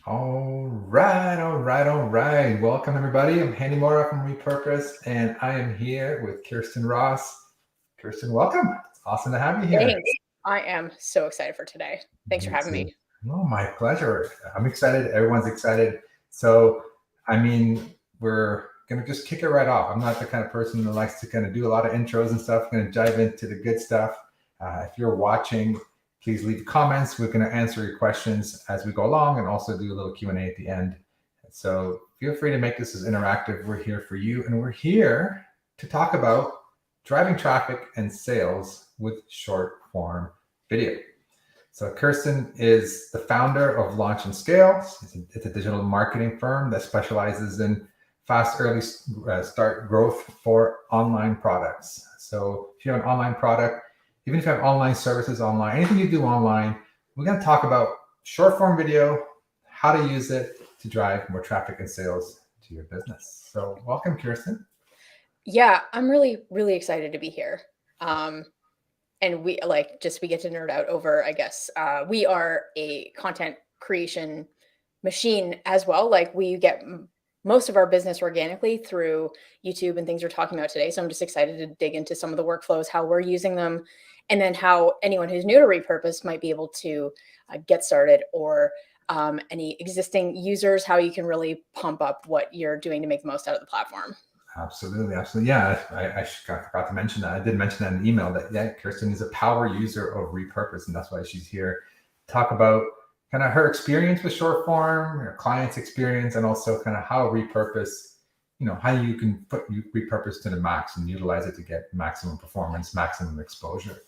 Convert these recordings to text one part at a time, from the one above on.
All right. Welcome, everybody. I'm Handy Mora from Repurpose, and I am here with Khierstyn Ross. Khierstyn, welcome. It's awesome to have you here. Thanks. I am so excited for today. Thanks for having me. Oh, my pleasure. I'm excited. Everyone's excited. So, we're going to just kick it right off. I'm not the kind of person that likes to kind of do a lot of intros and stuff. I'm going to dive into the good stuff. If you're watching, please leave comments. We're going to answer your questions as we go along and also do a little Q&A at the end. So feel free to make this as interactive. We're here for you, and we're here to talk about driving traffic and sales with short form video. So Khierstyn is the founder of Launch and Scale. It's a digital marketing firm that specializes in fast early start growth for online products. So if you have an online product, even if you have online services online, anything you do online, we're going to talk about short form video, how to use it to drive more traffic and sales to your business. So welcome, Khierstyn. Yeah, I'm really, really excited to be here. And we get to nerd out over, I guess, we are a content creation machine as well. Like we get most of our business organically through YouTube and things we're talking about today. So I'm just excited to dig into some of the workflows, how we're using them, and then how anyone who's new to Repurpose might be able to get started, or any existing users, how you can really pump up what you're doing to make the most out of the platform. Absolutely. Yeah, I forgot to mention that. I did mention that in the email that Khierstyn is a power user of Repurpose, and that's why she's here. Talk about kind of her experience with short form, her client's experience, and also kind of how Repurpose, how you can put Repurpose to the max and utilize it to get maximum performance, maximum exposure.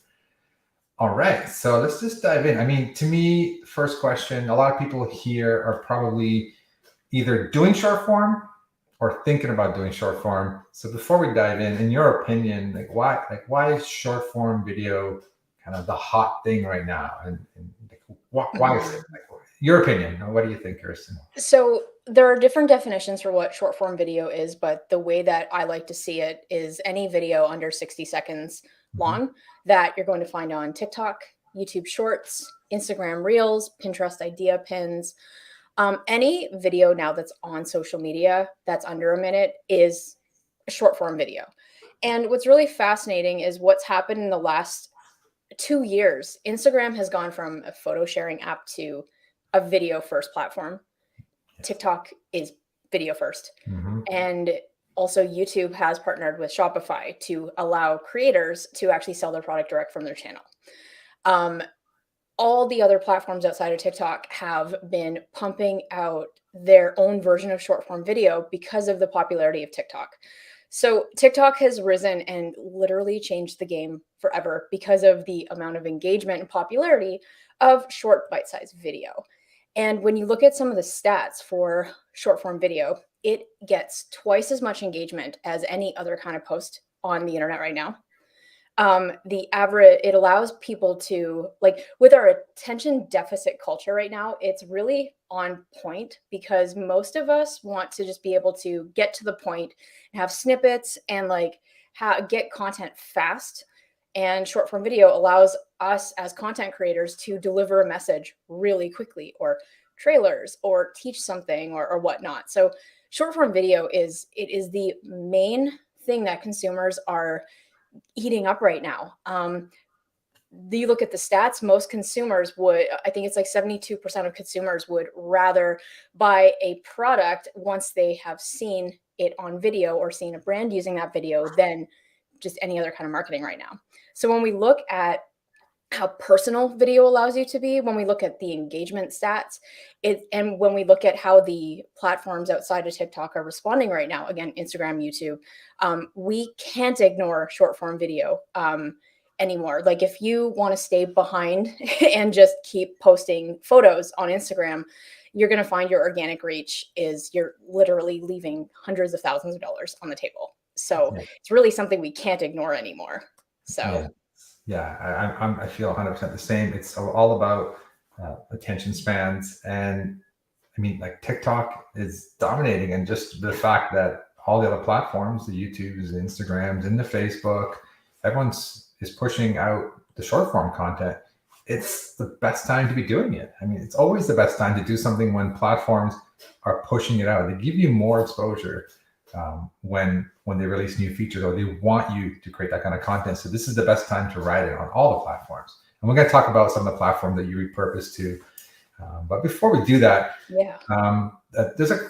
All right, so let's just dive in. To me, first question, a lot of people here are probably either doing short form or thinking about doing short form. So before we dive in your opinion, why is short form video kind of the hot thing right now? And why is it? Your opinion, what do you think, Khierstyn? So there are different definitions for what short form video is, but the way that I like to see it is any video under 60 seconds long that you're going to find on TikTok, YouTube Shorts, Instagram Reels, Pinterest Idea Pins. Any video now that's on social media that's under a minute is a short form video. And what's really fascinating is what's happened in the last 2 years. Instagram has gone from a photo sharing app to a video first platform. TikTok is video first. And also YouTube has partnered with Shopify to allow creators to actually sell their product direct from their channel. All the other platforms outside of TikTok have been pumping out their own version of short form video because of the popularity of TikTok. So TikTok has risen and literally changed the game forever because of the amount of engagement and popularity of short bite-sized video. And when you look at some of the stats for short form video, it gets twice as much engagement as any other kind of post on the internet right now. It allows people to, with our attention deficit culture right now, it's really on point because most of us want to just be able to get to the point and have snippets and get content fast. And short form video allows us as content creators to deliver a message really quickly, or trailers, or teach something, or whatnot. So short form video is the main thing that consumers are eating up right now. You look at the stats, most consumers would, I think it's 72% of consumers would rather buy a product once they have seen it on video or seen a brand using that video than just any other kind of marketing right now. So when we look at how personal video allows you to be, when we look at the engagement stats, and when we look at how the platforms outside of TikTok are responding right now, again, Instagram, YouTube, we can't ignore short form video anymore. If you want to stay behind and just keep posting photos on Instagram, you're going to find your organic reach you're literally leaving hundreds of thousands of dollars on the table. So it's really something we can't ignore anymore. So. Yeah, I feel 100% the same. It's all about attention spans. And TikTok is dominating, and just the fact that all the other platforms, the YouTubes, the Instagrams, and the Facebook, everyone's is pushing out the short form content. it's the best time to be doing it. I mean, it's always the best time to do something when platforms are pushing it out. They give you more exposure when they release new features, or they want you to create that kind of content. So this is the best time to write it on all the platforms. And we're going to talk about some of the platforms that you repurpose to. But before we do that, there's a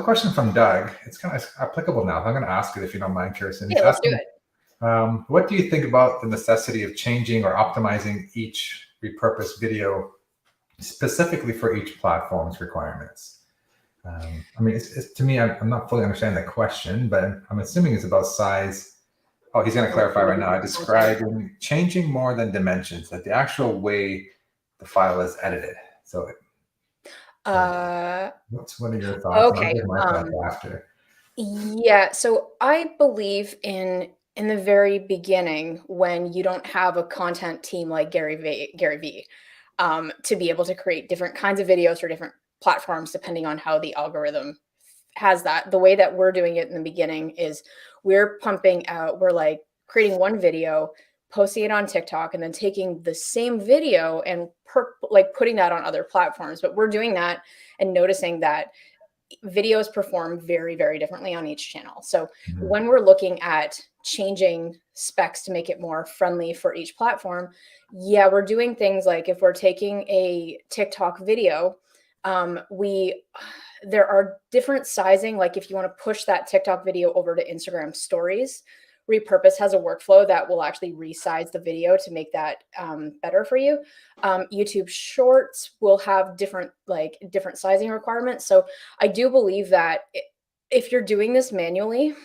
question from Doug. It's kind of applicable now. I'm going to ask it if you don't mind, Khierstyn. Yeah, let's do it. What do you think about the necessity of changing or optimizing each repurposed video specifically for each platform's requirements? I mean, it's to me, I'm not fully understanding the question, but I'm assuming it's about size. Oh, he's going to clarify right now. I described changing more than dimensions, like the actual way the file is edited. So, what are your thoughts? Okay. After. Yeah. So I believe in the very beginning, when you don't have a content team like Gary V, to be able to create different kinds of videos for different platforms, depending on how the algorithm has that. The way that we're doing it in the beginning is we're like creating one video, posting it on TikTok, and then taking the same video and putting that on other platforms. But we're doing that and noticing that videos perform very, very differently on each channel. So when we're looking at changing specs to make it more friendly for each platform, we're doing things like, if we're taking a TikTok video, there are different sizing. Like if you want to push that TikTok video over to Instagram stories, Repurpose has a workflow that will actually resize the video to make that better for you. YouTube Shorts will have different sizing requirements. So I do believe that if you're doing this manually,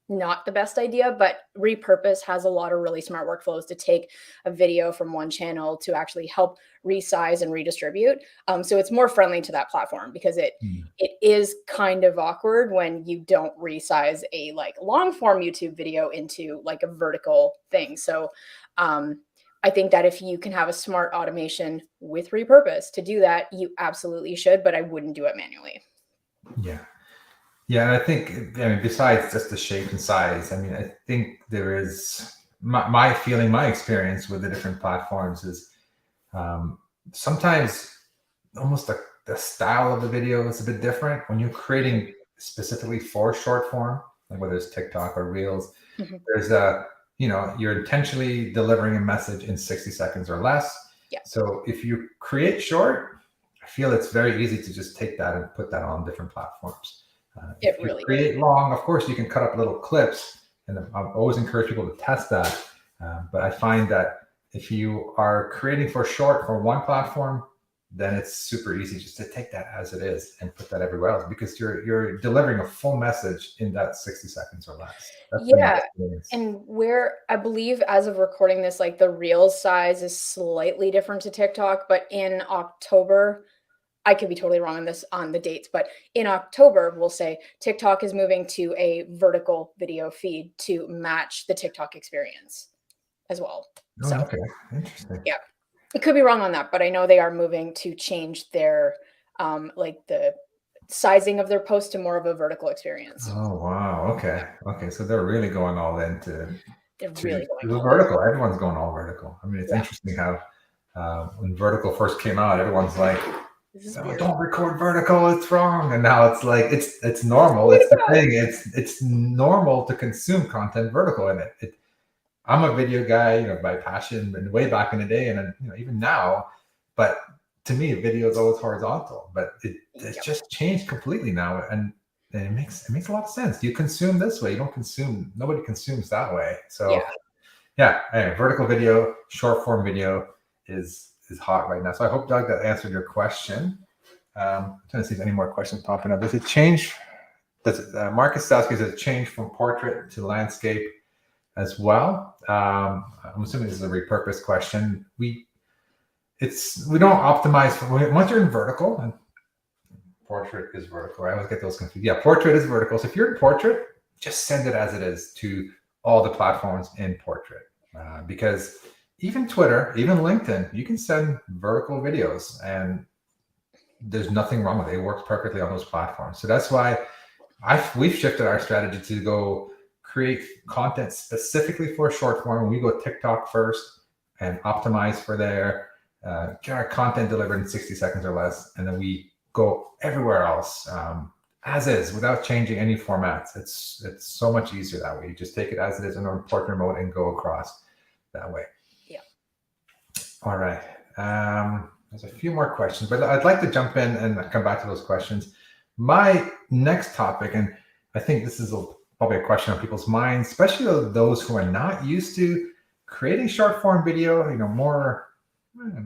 not the best idea, but Repurpose has a lot of really smart workflows to take a video from one channel to actually help resize and redistribute. So it's more friendly to that platform, because it is kind of awkward when you don't resize a long form YouTube video into like a vertical thing. So I think that if you can have a smart automation with Repurpose to do that, you absolutely should, but I wouldn't do it manually. Yeah, and I think, besides just the shape and size, I think there is my feeling, my experience with the different platforms is sometimes almost the style of the video is a bit different when you're creating specifically for short form, like whether it's TikTok or Reels. There's you're intentionally delivering a message in 60 seconds or less. So if you create short, I feel it's very easy to just take that and put that on different platforms. If you create long, of course, you can cut up little clips, and I always encourage people to test that. But I find that if you are creating for short for one platform, then it's super easy just to take that as it is and put that everywhere else, because you're delivering a full message in that 60 seconds or less. And where I believe, as of recording this, like the Reels size is slightly different to TikTok, but in October, I could be totally wrong on this, on the dates, but in October, we'll say TikTok is moving to a vertical video feed to match the TikTok experience as well. Okay, interesting. Yeah, it could be wrong on that, but I know they are moving to change their the sizing of their post to more of a vertical experience. Oh wow, okay. So they're really going all into really going all vertical. Everyone's going all vertical. It's interesting how when vertical first came out, everyone's like, don't record vertical, it's wrong. And now it's like it's normal. It's the thing. It's normal to consume content vertical in it. I'm a video guy, by passion, and way back in the day, and even now. But to me, video is always horizontal. But it's just changed completely now, and it makes a lot of sense. You consume this way. You don't consume. Nobody consumes that way. So anyway, vertical video, short form video is hot right now. So I hope, Doug, that answered your question. I'm trying to see if any more questions popping up. Does it change? Marcus is asking, does it change from portrait to landscape as well? I'm assuming this is a repurposed question. We don't optimize once you're in vertical, and portrait is vertical. I always get those confused. Yeah, portrait is vertical. So if you're in portrait, just send it as it is to all the platforms in portrait, because even Twitter, even LinkedIn, you can send vertical videos, and there's nothing wrong with it. It works perfectly on those platforms. So that's why we've shifted our strategy to go create content specifically for short form. We go TikTok first, and optimize for there, get our content delivered in 60 seconds or less, and then we go everywhere else as is without changing any formats. It's so much easier that way. You just take it as it is in a partner mode and go across that way. Yeah. All right. There's a few more questions, but I'd like to jump in and come back to those questions. My next topic, and I think this is probably a question on people's minds, especially those who are not used to creating short form video, more,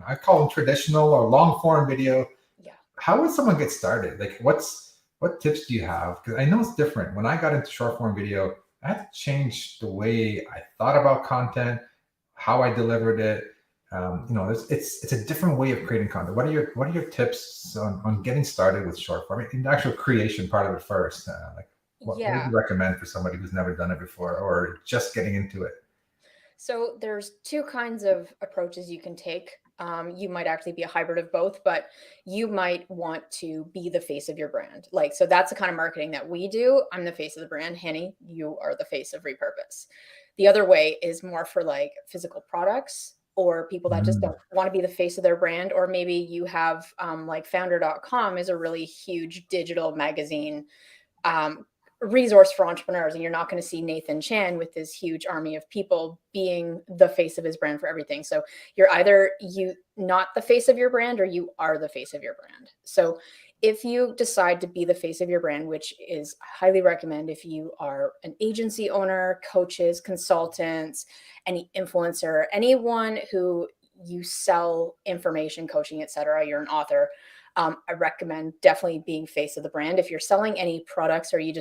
I call them traditional or long form video. Yeah. How would someone get started? Like what tips do you have? Because I know it's different. When I got into short form video, I had to change the way I thought about content, how I delivered it. It's a different way of creating content. What are your tips on getting started with short form, in the actual creation part of it first? What would you recommend for somebody who's never done it before or just getting into it? So there's two kinds of approaches you can take. You might actually be a hybrid of both, but you might want to be the face of your brand. So that's the kind of marketing that we do. I'm the face of the brand. Henny, you are the face of Repurpose. The other way is more for physical products, or people that just don't want to be the face of their brand. Or maybe you have founder.com is a really huge digital magazine resource for entrepreneurs, and you're not going to see Nathan Chan with this huge army of people being the face of his brand for everything. So you're either not the face of your brand, or you are the face of your brand. So if you decide to be the face of your brand, which is highly recommend if you are an agency owner, coaches, consultants, any influencer, anyone who you sell information, coaching, etc., you're an author, I recommend definitely being face of the brand. If you're selling any products or you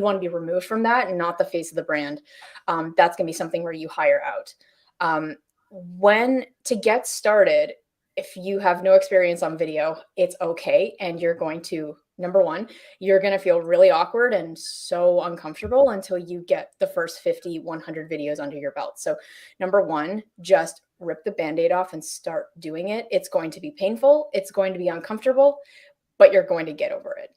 want to be removed from that and not the face of the brand, that's going to be something where you hire out. When to get started, if you have no experience on video, it's okay. And you're going to, number one, you're going to feel really awkward and so uncomfortable until you get the first 50, 100 videos under your belt. So number one, just rip the Band-Aid off and start doing it. It's going to be painful. It's going to be uncomfortable, but you're going to get over it.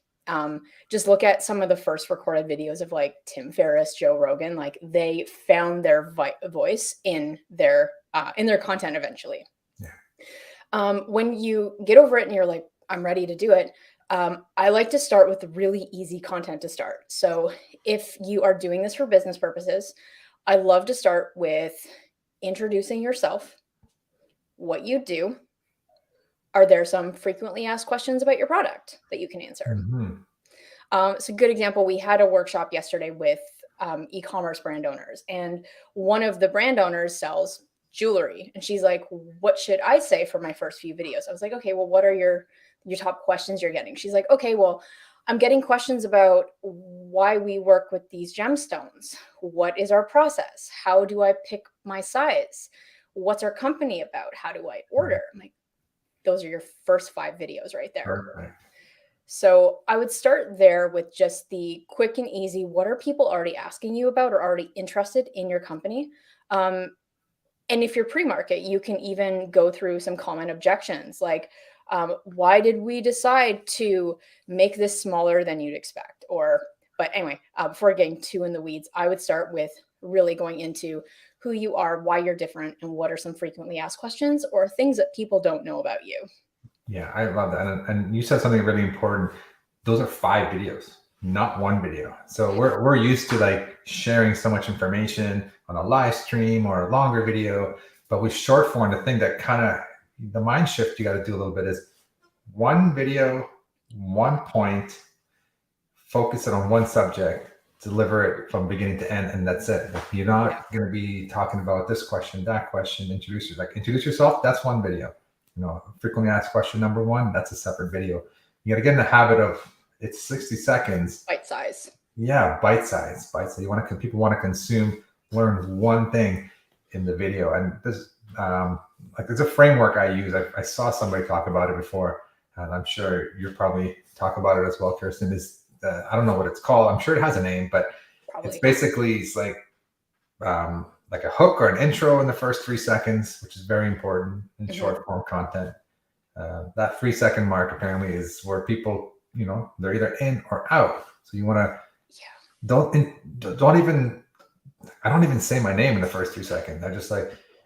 Just look at some of the first recorded videos of Tim Ferriss, Joe Rogan. They found their voice in their content eventually. Yeah. When you get over it and you're like, I'm ready to do it, I like to start with really easy content to start. So if you are doing this for business purposes, I love to start with introducing yourself, what you do. Are there some frequently asked questions about your product that you can answer? So a good example, we had a workshop yesterday with e-commerce brand owners, and one of the brand owners sells jewelry, and she's like, what should I say for my first few videos? I was like, okay, well, what are your top questions you're getting? She's like, okay, well, I'm getting questions about why we work with these gemstones. What is our process? How do I pick my size? What's our company about? How do I order? I'm like, those are your first 5 videos right there. Perfect. So I would start there with just the quick and easy. What are people already asking you about or already interested in your company? And if you're pre-market, you can even go through some common objections like, why did we decide to make this smaller than you'd expect? But anyway, before getting too in the weeds, I would start with really going into who you are, why you're different, and what are some frequently asked questions or things that people don't know about you. Yeah, I love that. And you said something really important. Those are 5 videos, not 1 video. So we're used to sharing so much information on a live stream or a longer video, but with short form, the thing that kind of the mind shift you got to do a little bit is 1 video, 1 point, focus it on 1 subject, deliver it from beginning to end, and that's it. You're not going to be talking about this question, that question, introduce yourself. That's 1 video. Frequently asked question number 1, that's a separate video. You got to get in the habit of it's 60 seconds. Bite size. Yeah, bite size. People want to consume, learn 1 thing in the video, and this. There's a framework I use. I saw somebody talk about it before, and I'm sure you're probably talk about it as well, Khierstyn. I don't know what it's called. I'm sure it has a name, but it's basically like a hook or an intro in the first 3 seconds, which is very important in short form content. That 3-second mark apparently is where people, they're either in or out. So you want to I don't even say my name in the first 3 seconds. I just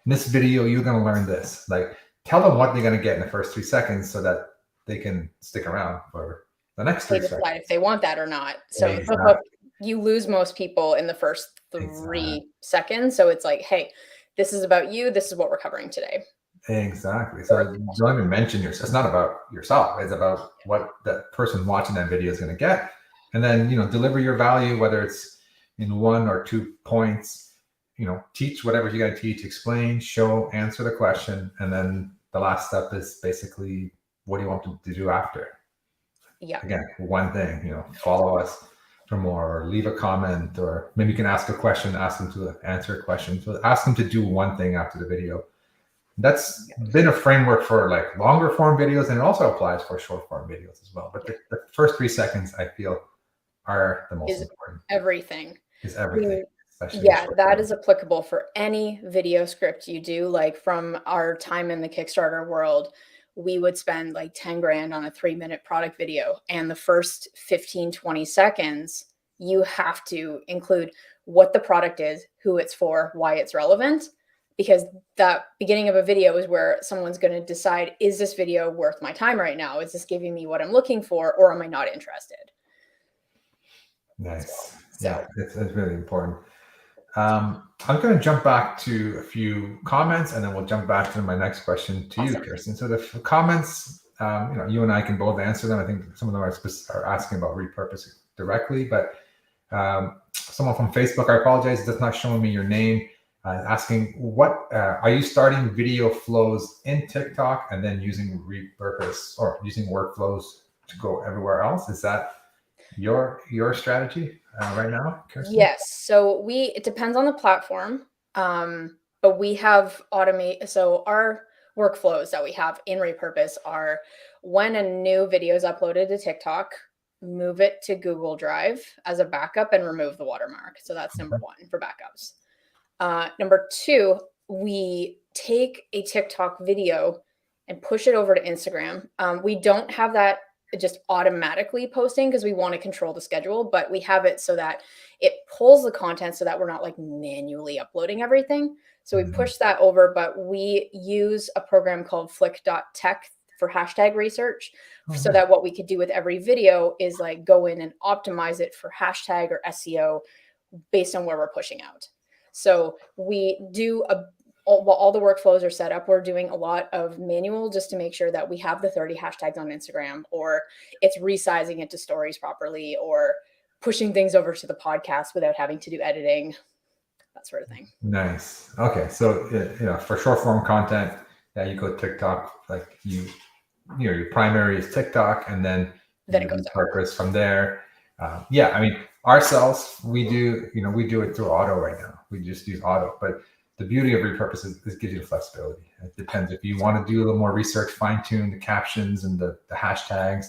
in this video, you're going to learn this. Like, tell them what they're going to get in the first 3 seconds so that they can stick around for the next They 3 seconds. decide if they want that or not. So Exactly. you lose most people in the first 3 Exactly. seconds. So it's like, hey, this is about you. This is what we're covering today. Exactly. So don't even mention yourself. It's not about yourself. It's about what that person watching that video is going to get. And then, deliver your value, whether it's in 1 or 2 points, teach whatever you got to teach, explain, show, answer the question. And then the last step is basically, what do you want them to do after? Yeah. Again, one thing, follow us for more, or leave a comment, or maybe you can ask a question, ask them to answer a question. So ask them to do one thing after the video. That's been a framework for like longer form videos, and it also applies for short form videos as well. But the first 3 seconds, I feel, are the most important. Everything. Is everything. Yeah, that is applicable for any video script you do. Like from our time in the Kickstarter world, we would spend like 10 grand on a 3-minute product video. And the first 15, 20 seconds, you have to include what the product is, who it's for, why it's relevant. Because that beginning of a video is where someone's going to decide, is this video worth my time right now? Is this giving me what I'm looking for, or am I not interested? Nice. So. Yeah, it's really important. I'm going to jump back to a few comments, and then we'll jump back to my next question to you, Khierstyn. So the comments, you and I can both answer them. I think some of them are asking about repurposing directly, but someone from Facebook, I apologize, that's not showing me your name, asking, what are you starting video flows in TikTok and then using Repurpose or using workflows to go everywhere else? Is that your strategy right now, Khierstyn? Yes. So it depends on the platform, but we have so our workflows that we have in Repurpose are, when a new video is uploaded to TikTok, move it to Google Drive as a backup and remove the watermark. So that's number 1 for backups. Number 2, we take a TikTok video and push it over to Instagram. We don't have that just automatically posting because we want to control the schedule, but we have it so that it pulls the content so that we're not like manually uploading everything. So we push that over, but we use a program called flick.tech for hashtag research. So that what we could do with every video is like go in and optimize it for hashtag or SEO based on where we're pushing out. So we do while all the workflows are set up, we're doing a lot of manual just to make sure that we have the 30 hashtags on Instagram, or it's resizing it to stories properly, or pushing things over to the podcast without having to do editing, that sort of thing. Nice. Okay. So, for short form content, you go TikTok, like your primary is TikTok, and then it goes Repurpose from there. I mean, ourselves, we do it through auto right now. We just use auto, but the beauty of Repurpose is it gives you the flexibility. It depends if you want to do a little more research, fine tune the captions and the hashtags.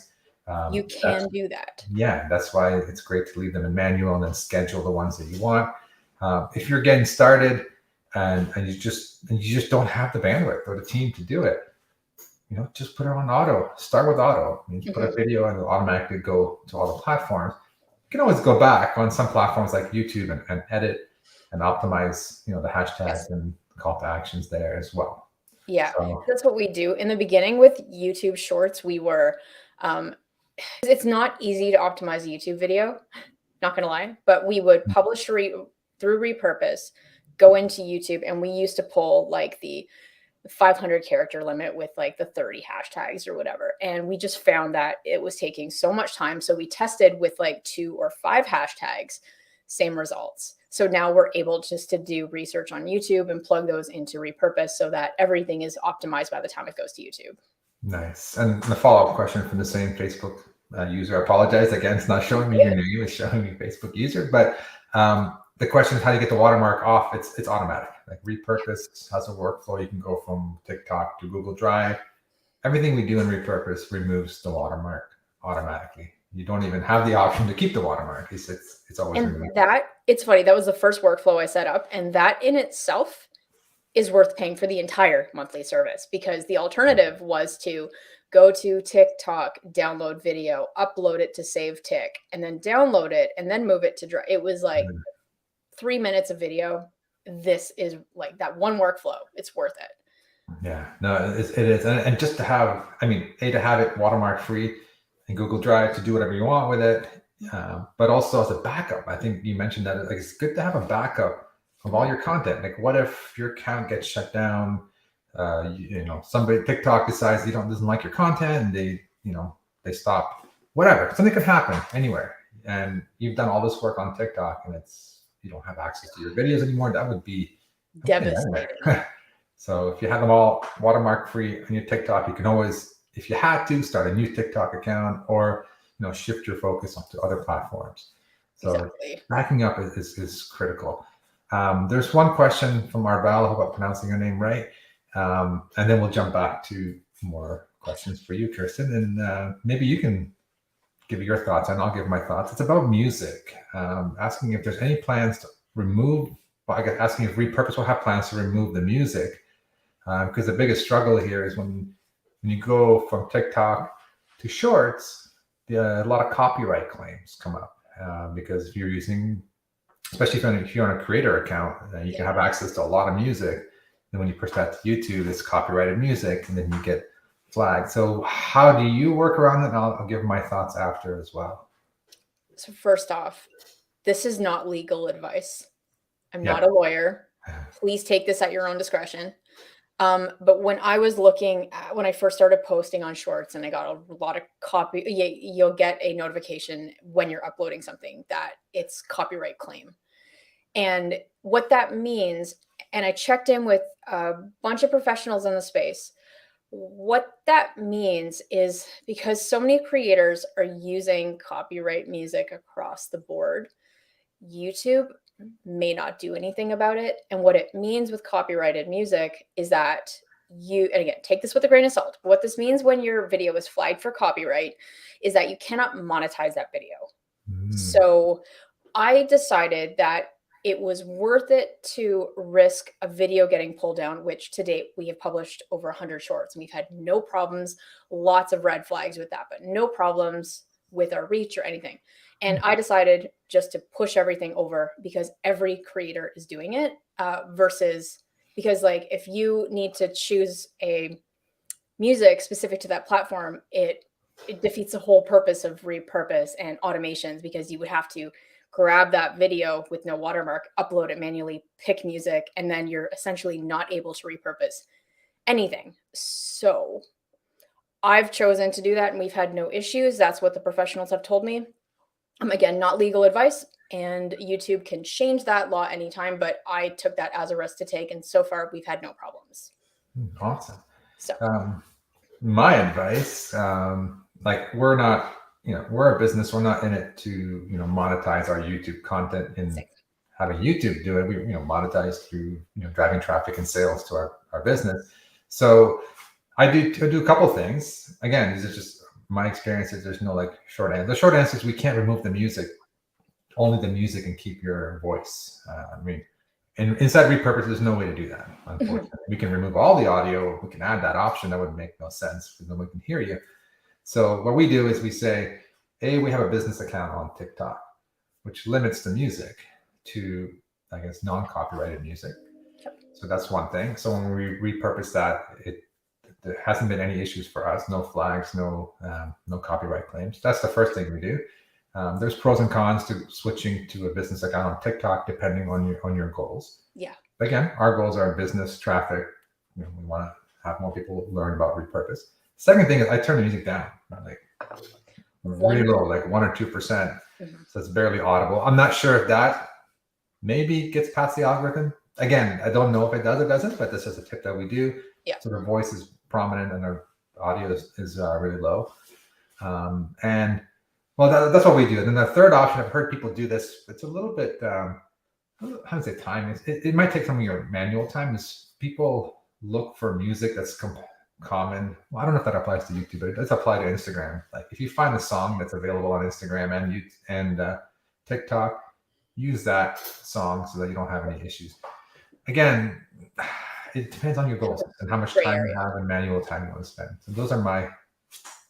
You can do that. Yeah, that's why it's great to leave them in manual and then schedule the ones that you want. If you're getting started and you just don't have the bandwidth or the team to do it, just put it on auto. Start with auto. You put a video and it'll automatically go to all the platforms. You can always go back on some platforms like YouTube and edit and optimize, the hashtags and call to actions there as well. Yeah, so that's what we do. In the beginning with YouTube Shorts, we were, it's not easy to optimize a YouTube video, not gonna lie, but we would publish through Repurpose, go into YouTube, and we used to pull like the 500 character limit with like the 30 hashtags or whatever. And we just found that it was taking so much time. So we tested with like 2 or 5 hashtags, same results. So now we're able just to do research on YouTube and plug those into Repurpose so that everything is optimized by the time it goes to YouTube. Nice. And the follow-up question from the same Facebook user, I apologize. Again, it's not showing me your name, it's showing me Facebook user. But the question is how do you get the watermark off? It's automatic. Like Repurpose has a workflow. You can go from TikTok to Google Drive. Everything we do in Repurpose removes the watermark automatically. You don't even have the option to keep the watermark. It's always removed. It's funny. That was the first workflow I set up, and that in itself is worth paying for the entire monthly service, because the alternative was to go to TikTok, download video, upload it to Save Tik, and then download it and then move it to Drive. It was like 3 minutes of video. this is like that one workflow. It's worth it. Yeah, no, it is. And just to have, I mean, to have it watermark free in Google Drive to do whatever you want with it, but also as a backup. I think you mentioned that like it's good to have a backup of all your content. Like what if your account gets shut down? Somebody TikTok decides doesn't like your content and they stop, whatever. Something could happen anywhere. And you've done all this work on TikTok and you don't have access to your videos anymore. That would be devastating. So if you have them all watermark free on your TikTok, you can always, if you had to, start a new TikTok account or shift your focus onto other platforms. So exactly. Backing up is critical. There's one question from Arbal. I hope I'm pronouncing your name right. And then we'll jump back to more questions for you, Khierstyn, and maybe you can give your thoughts and I'll give my thoughts. It's about music. Asking if there's any plans to remove. Well, I guess asking if Repurpose will have plans to remove the music. Because the biggest struggle here is when you go from TikTok to Shorts, a lot of copyright claims come up because if you're using, especially if you're on a creator account, you can have access to a lot of music. And when you push that to YouTube, it's copyrighted music, and then you get flagged. So how do you work around it? And I'll give my thoughts after as well. So first off, this is not legal advice. I'm not a lawyer. Please take this at your own discretion. But when I was when I first started posting on Shorts and I got a lot of you'll get a notification when you're uploading something that it's copyright claim. And what that means, and I checked in with a bunch of professionals in the space, what that means is because so many creators are using copyright music across the board, YouTube may not do anything about it. And what it means with copyrighted music is that and again, take this with a grain of salt. What this means when your video is flagged for copyright is that you cannot monetize that video. So I decided that it was worth it to risk a video getting pulled down, which to date we have published over 100 shorts and we've had no problems, lots of red flags with that, but no problems with our reach or anything. And I decided just to push everything over because every creator is doing it versus because like if you need to choose a music specific to that platform, it defeats the whole purpose of Repurpose and automations because you would have to grab that video with no watermark, upload it manually, pick music, and then you're essentially not able to repurpose anything. So I've chosen to do that and we've had no issues. That's what the professionals have told me. Again, not legal advice, and YouTube can change that law anytime, but I took that as a risk to take, and so far we've had no problems. Awesome. So my advice, like we're not, we're a business. We're not in it to, monetize our YouTube content and having YouTube do it. We, monetize through, driving traffic and sales to our business. So I do a couple things. Again, these are just my experiences. There's no like short answer. The short answer is we can't remove the music, only the music, and keep your voice. And inside Repurpose, there's no way to do that. Unfortunately, we can remove all the audio. We can add that option. That would make no sense because nobody can hear you. So what we do is we say, we have a business account on TikTok, which limits the music to, I guess, non-copyrighted music. Yep. So that's one thing. So when we repurpose that, there hasn't been any issues for us. No flags, no copyright claims. That's the first thing we do. There's pros and cons to switching to a business account on TikTok, depending on your goals. Yeah. But again, our goals are business traffic. We want to have more people learn about Repurpose. Second thing is I turn the music down, like really low, like 1 or 2%. So it's barely audible. I'm not sure if that maybe gets past the algorithm. Again, I don't know if it does or doesn't, but this is a tip that we do. Yeah. So the voice is prominent and our audio is really low. And well, that's what we do. And then the third option, I've heard people do this. It's a little bit, how to say time? It might take some of your manual time. Is people look for music that's common. Well, I don't know if that applies to YouTube, but it does apply to Instagram. Like if you find a song that's available on Instagram and TikTok, use that song so that you don't have any issues. Again, it depends on your goals and how much time you have and manual time you want to spend. So those are my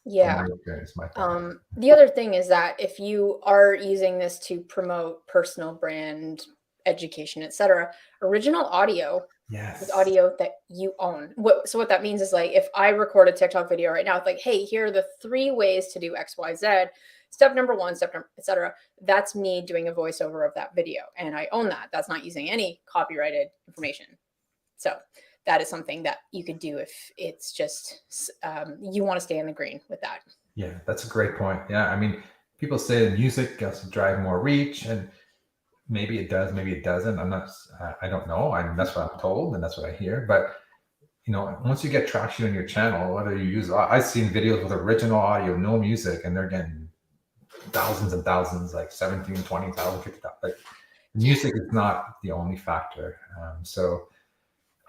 the other thing is that if you are using this to promote personal brand education, etc. Original audio Yes. is audio that you own. So what that means is, like, if I record a TikTok video right now, it's like, hey, here are the 3 ways to do XYZ. Step number 1, step number, etc. That's me doing a voiceover of that video, and I own that. That's not using any copyrighted information. So that is something that you could do if it's just you want to stay in the green with that. Yeah, that's a great point. Yeah, I mean, people say music gets to drive more reach, and maybe it does, maybe it doesn't. I don't know. That's what I'm told, and that's what I hear. But once you get traction on your channel, whether you use, I've seen videos with original audio, no music, and they're getting thousands and thousands, like 17, 20,000, 50,000. Like, music is not the only factor. So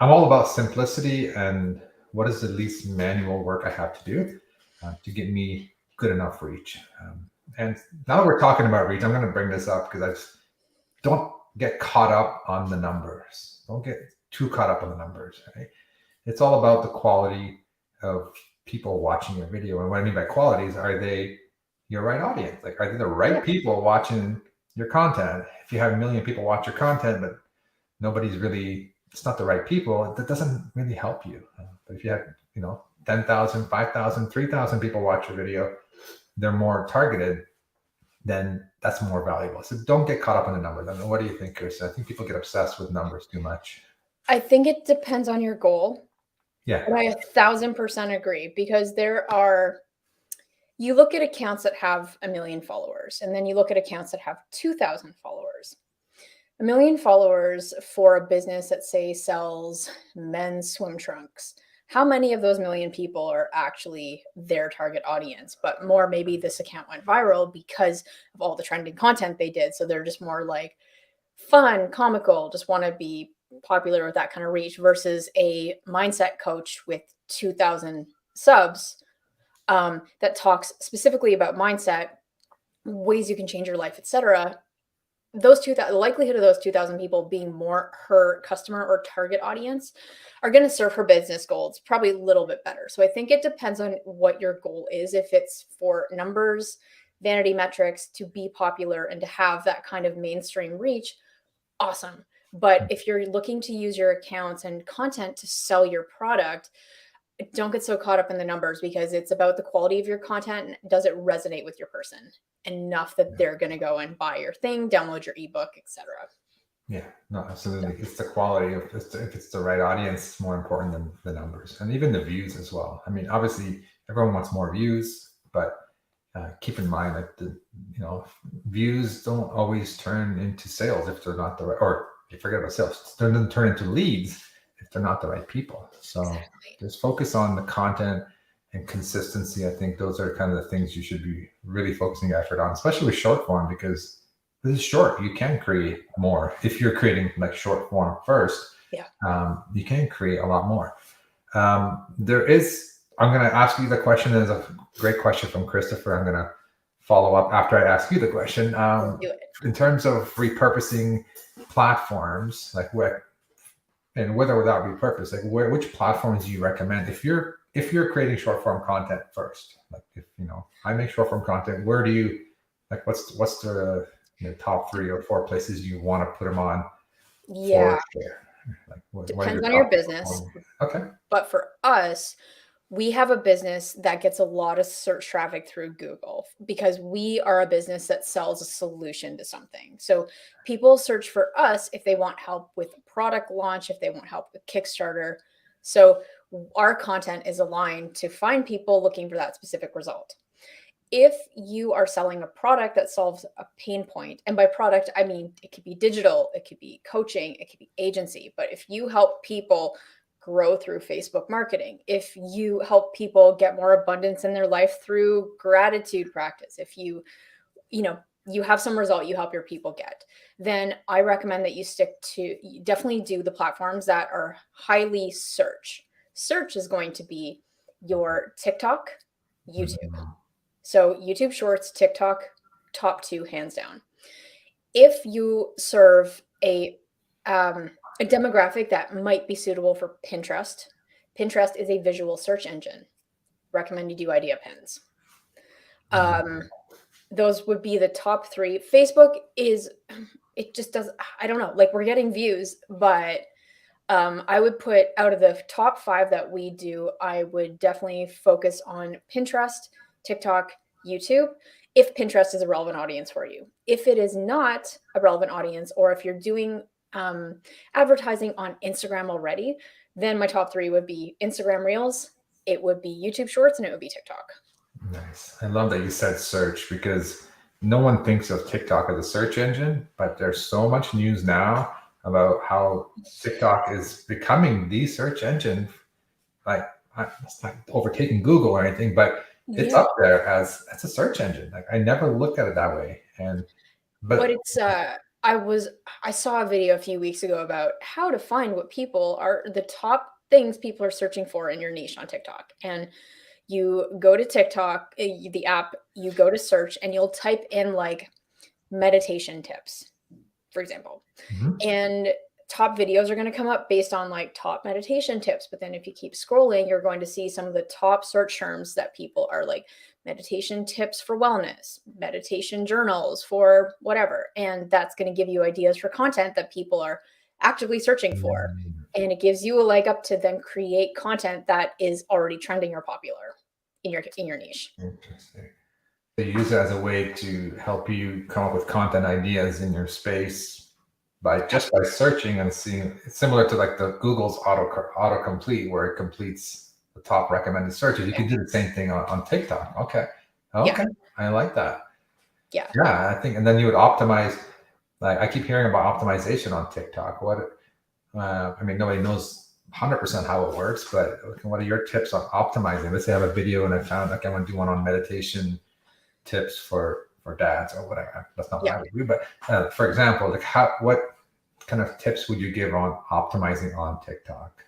I'm all about simplicity and what is the least manual work I have to do to get me good enough reach. And now that we're talking about reach, I'm going to bring this up because don't get caught up on the numbers. Don't get too caught up on the numbers. Right? It's all about the quality of people watching your video. And what I mean by quality is, are they your right audience? Like, are they the right people watching your content? If you have 1 million people watch your content, but it's not the right people, that doesn't really help you. But if you have, 10,000, 5,000, 3,000 people watch your video, they're more targeted, then that's more valuable. So don't get caught up in the numbers. I mean, what do you think, Khierstyn? I think people get obsessed with numbers too much. I think it depends on your goal. Yeah. And I 1,000% agree, because you look at accounts that have 1 million followers, and then you look at accounts that have 2,000 followers. 1 million followers for a business that, say, sells men's swim trunks. How many of those 1 million people are actually their target audience? But more, maybe this account went viral because of all the trending content they did. So they're just more like fun, comical, just want to be popular with that kind of reach, versus a mindset coach with 2,000 subs that talks specifically about mindset, ways you can change your life, etc. The likelihood of those 2,000 people being more her customer or target audience are going to serve her business goals probably a little bit better. So I think it depends on what your goal is. If it's for numbers, vanity metrics, to be popular and to have that kind of mainstream reach, awesome. But if you're looking to use your accounts and content to sell your product, don't get so caught up in the numbers, because it's about the quality of your content. And does it resonate with your person enough that they're going to go and buy your thing, download your ebook, etc. Yeah, no, absolutely. It's the quality of, if it's the right audience, it's more important than the numbers, and even the views as well. I mean, obviously everyone wants more views, but keep in mind that views don't always turn into sales if they're not the right, or you forget about sales, they don't turn into leads if they're not the right people. So just focus on the content and consistency. I think those are kind of the things you should be really focusing your effort on, especially with short form, because this is short. You can create more if you're creating like short form first. Yeah. You can create a lot more. I'm going to ask you the question. There's a great question from Christopher. I'm going to follow up after I ask you the question. In terms of repurposing platforms, like and with or without repurpose, like which platforms do you recommend if you're creating short form content first? Like, if I make short form content, where do you, like, what's the top 3 or 4 places you want to put them on? Yeah. Like, depends on your business. Okay. But for us, we have a business that gets a lot of search traffic through Google, because we are a business that sells a solution to something. So people search for us if they want help with product launch, if they want help with Kickstarter. So our content is aligned to find people looking for that specific result. If you are selling a product that solves a pain point, and by product, I mean, it could be digital, it could be coaching, it could be agency, but if you help people grow through Facebook marketing, if you help people get more abundance in their life through gratitude practice, if you have some result you help your people get, then I recommend that you definitely do the platforms that are highly search. Search is going to be your TikTok, YouTube. So YouTube Shorts, TikTok, top 2 hands down. If you serve a demographic that might be suitable for Pinterest. Pinterest is a visual search engine. Recommend you do idea pins. Those would be the top 3. Facebook is it just does. I don't know. Like we're getting views, but I would put out of the top 5 that we do, I would definitely focus on Pinterest, TikTok, YouTube, if Pinterest is a relevant audience for you. If it is not a relevant audience, or if you're doing advertising on Instagram already, then my top 3 would be Instagram Reels, it would be YouTube Shorts, and it would be TikTok. Nice. I love that you said search, because no one thinks of TikTok as a search engine, but there's so much news now about how TikTok is becoming the search engine. Like, it's not overtaking Google or anything, but it's up there as a search engine. Like, I never looked at it that way. But it's I saw a video a few weeks ago about how to find what people are the top things people are searching for in your niche on TikTok. And you go to TikTok, the app, you go to search, and you'll type in like meditation tips, for example. And top videos are going to come up based on like top meditation tips. But then if you keep scrolling, you're going to see some of the top search terms that people are like meditation tips for wellness, meditation journals for whatever. And that's going to give you ideas for content that people are actively searching for. And it gives you a leg up to then create content that is already trending or popular in your niche. Interesting. They use it as a way to help you come up with content ideas in your space by searching and seeing. It's similar to like the Google's autocomplete, where it completes the top recommended searches. You can do the same thing on TikTok. Okay. I like that. Yeah, I think, and then you would optimize. Like, I keep hearing about optimization on TikTok. I mean, nobody knows 100% how it works, but what are your tips on optimizing? Let's say I have a video and I found like I want to do one on meditation tips for dads or whatever. That's not what I would do, but for example, like what kind of tips would you give on optimizing on TikTok?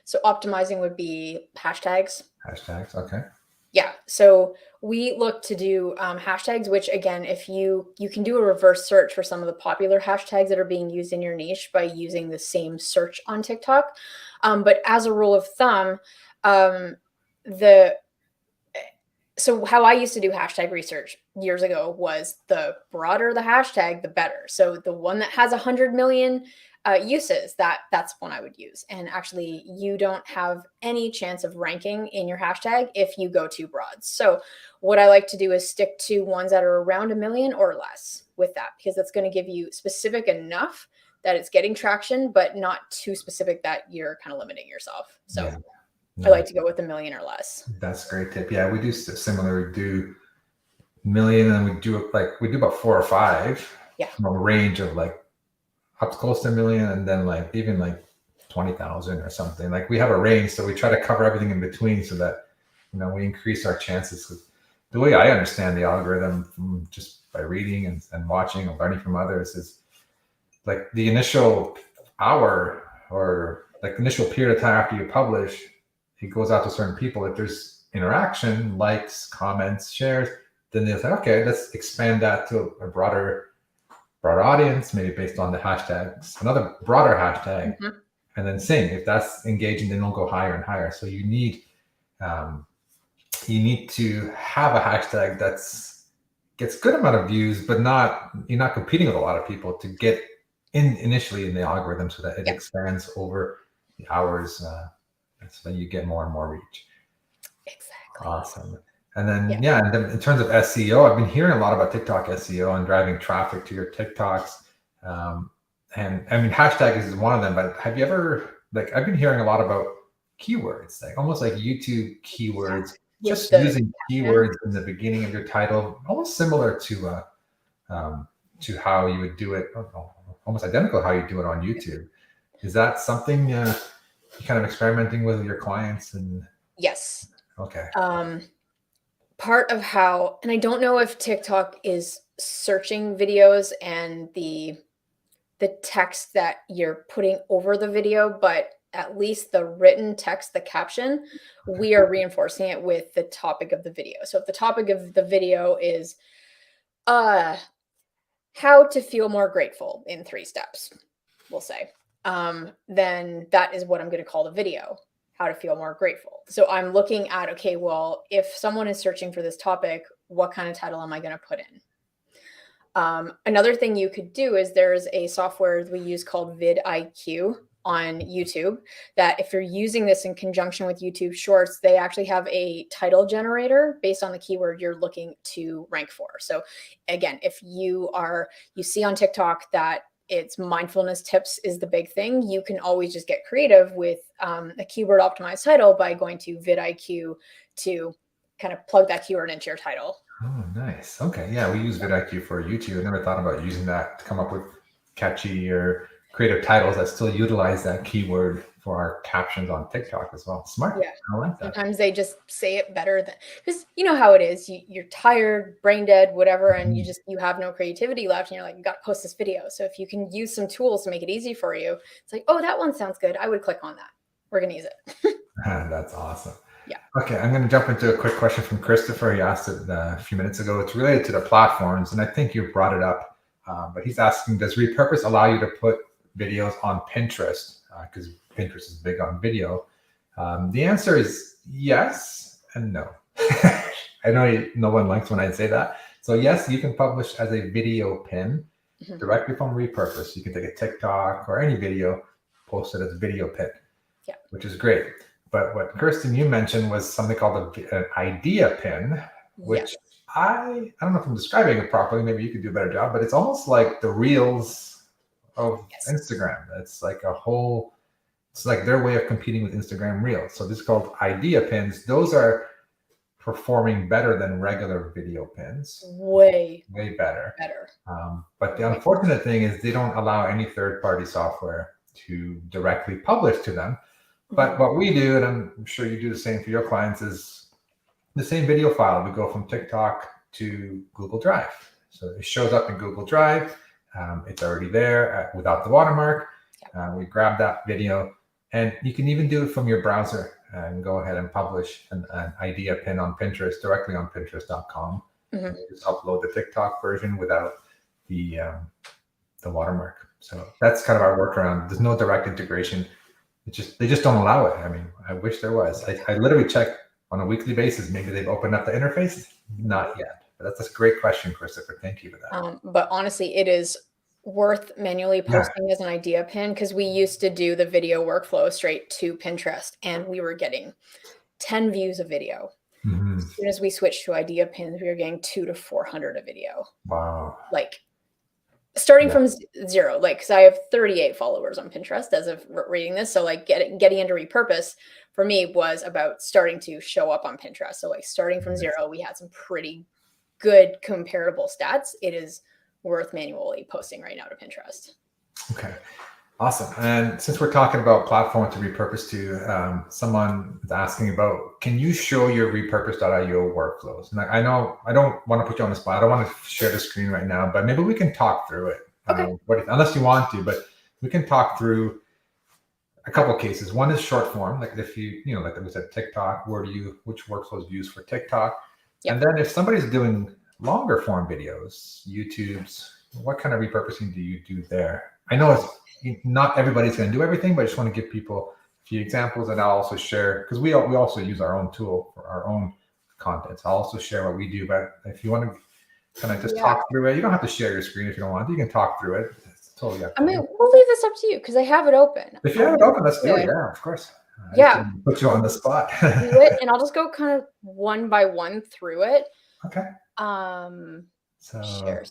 So optimizing would be hashtags. Hashtags, okay. Yeah, so we look to do hashtags, which again, if you can do a reverse search for some of the popular hashtags that are being used in your niche by using the same search on TikTok. But as a rule of thumb, so how I used to do hashtag research years ago was the broader the hashtag, the better. So the one that has 100 million uses, that's one I would use. And actually, you don't have any chance of ranking in your hashtag if you go too broad. So what I like to do is stick to ones that are around 1 million or less with that, because that's going to give you specific enough that it's getting traction, but not too specific that you're kind of limiting yourself. So I like to go with 1 million or less. That's a great tip. Yeah, we do similar. We do 1 million, and we do about 4 or 5 from a range of like up close to 1 million, and then like even like 20,000 or something. Like, we have a range, so we try to cover everything in between so that, you know, we increase our chances. The way I understand the algorithm, from just by reading and watching and learning from others, is like the initial hour or like initial period of time after you publish, it goes out to certain people. If there's interaction, likes, comments, shares, then they'll say, okay, let's expand that to a broader audience, maybe based on the hashtags, another broader hashtag, and then same. If that's engaging, then it'll go higher and higher. So you need to have a hashtag that's gets good amount of views, but you're not competing with a lot of people to get in initially in the algorithm, so that it expands over the hours. So then you get more and more reach. Exactly. Awesome. And then, and then in terms of SEO, I've been hearing a lot about TikTok SEO and driving traffic to your TikToks. And I mean, hashtag is one of them, but have you ever, like, I've been hearing a lot about keywords, like almost like YouTube keywords, just using keywords in the beginning of your title, almost similar to how you would do it, almost identical how you do it on YouTube. Is that something you're kind of experimenting with your clients? And yes. Okay. Part of how, and I don't know if TikTok is searching videos and the text that you're putting over the video, but at least the written text, the caption, we are reinforcing it with the topic of the video. So if the topic of the video is how to feel more grateful in 3 steps, we'll say, then that is what I'm going to call the video. How to feel more grateful. So I'm looking at, okay, well, if someone is searching for this topic, what kind of title am I going to put in? Another thing you could do is there's a software we use called Vid Iq on YouTube, that if you're using this in conjunction with YouTube Shorts, they actually have a title generator based on the keyword you're looking to rank for. So again, if you see on TikTok that it's mindfulness tips is the big thing, you can always just get creative with a keyword optimized title by going to vidIQ to kind of plug that keyword into your title. Oh, nice. Okay. Yeah, we use vidIQ for YouTube. I never thought about using that to come up with catchy or creative titles that still utilize that keyword for our captions on TikTok as well. Smart. Yeah. I like that. Sometimes they just say it better than, because you know how it is. You're tired, brain dead, whatever, and you have no creativity left, and you're like, you got to post this video. So if you can use some tools to make it easy for you, it's like, oh, that one sounds good. I would click on that. We're gonna use it. That's awesome. Yeah. Okay, I'm going to jump into a quick question from Christopher. He asked it a few minutes ago. It's related to the platforms, and I think you brought it up. But he's asking, does Repurpose allow you to put videos on Pinterest? Because Pinterest is big on video. The answer is yes and no. I know no one likes when I say that. So yes, you can publish as a video pin directly from Repurpose. You can take a TikTok or any video, post it as a video pin, which is great. But what Khierstyn, you mentioned was something called an idea pin, which I don't know if I'm describing it properly. Maybe you could do a better job, but it's almost like the Reels of Instagram. It's like it's like their way of competing with Instagram Reels. So this is called idea pins. Those are performing better than regular video pins. Way better. But the unfortunate thing is they don't allow any third-party software to directly publish to them. But what we do, and I'm sure you do the same for your clients, is the same video file. We go from TikTok to Google Drive. So it shows up in Google Drive. It's already there without the watermark. We grab that video, and you can even do it from your browser and go ahead and publish an idea pin on Pinterest directly on Pinterest.com. You just upload the TikTok version without the watermark. So that's kind of our workaround. There's no direct integration. They just don't allow it. I mean, I wish there was. I literally check on a weekly basis. Maybe they've opened up the interface. Not yet. But that's a great question, Christopher. Thank you for that. But honestly, it is worth manually posting as an idea pin, because we used to do the video workflow straight to Pinterest, and we were getting 10 views a video. As soon as we switched to idea pins, we were getting 200 to 400 a video. Wow. Like, starting from zero, like, because I have 38 followers on Pinterest as of reading this. So like getting into Repurpose for me was about starting to show up on Pinterest. So like starting from zero, we had some pretty good comparable stats. It is worth manually posting right now to Pinterest. Okay, awesome. And since we're talking about platform to repurpose to, someone is asking about, can you show your repurpose.io workflows? And I know I don't want to put you on the spot. I don't want to share the screen right now, but maybe we can talk through it. Okay. Unless you want to, but we can talk through a couple of cases. One is short form, like if like we said, TikTok, which workflows you use for TikTok? And then if somebody's doing longer form videos, YouTube's, what kind of repurposing do you do there? I know not everybody's going to do everything, but I just want to give people a few examples, and I'll also share, because we also use our own tool for our own content. So I'll also share what we do, but if you want to kind of just talk through it, you don't have to share your screen if you don't want to. You can talk through it. It's totally up to you. I mean, we'll leave this up to you because I have it open. If you have it open, let's do it. Yeah, of course. I put you on the spot. Do it, and I'll just go kind of one by one through it. Okay. So share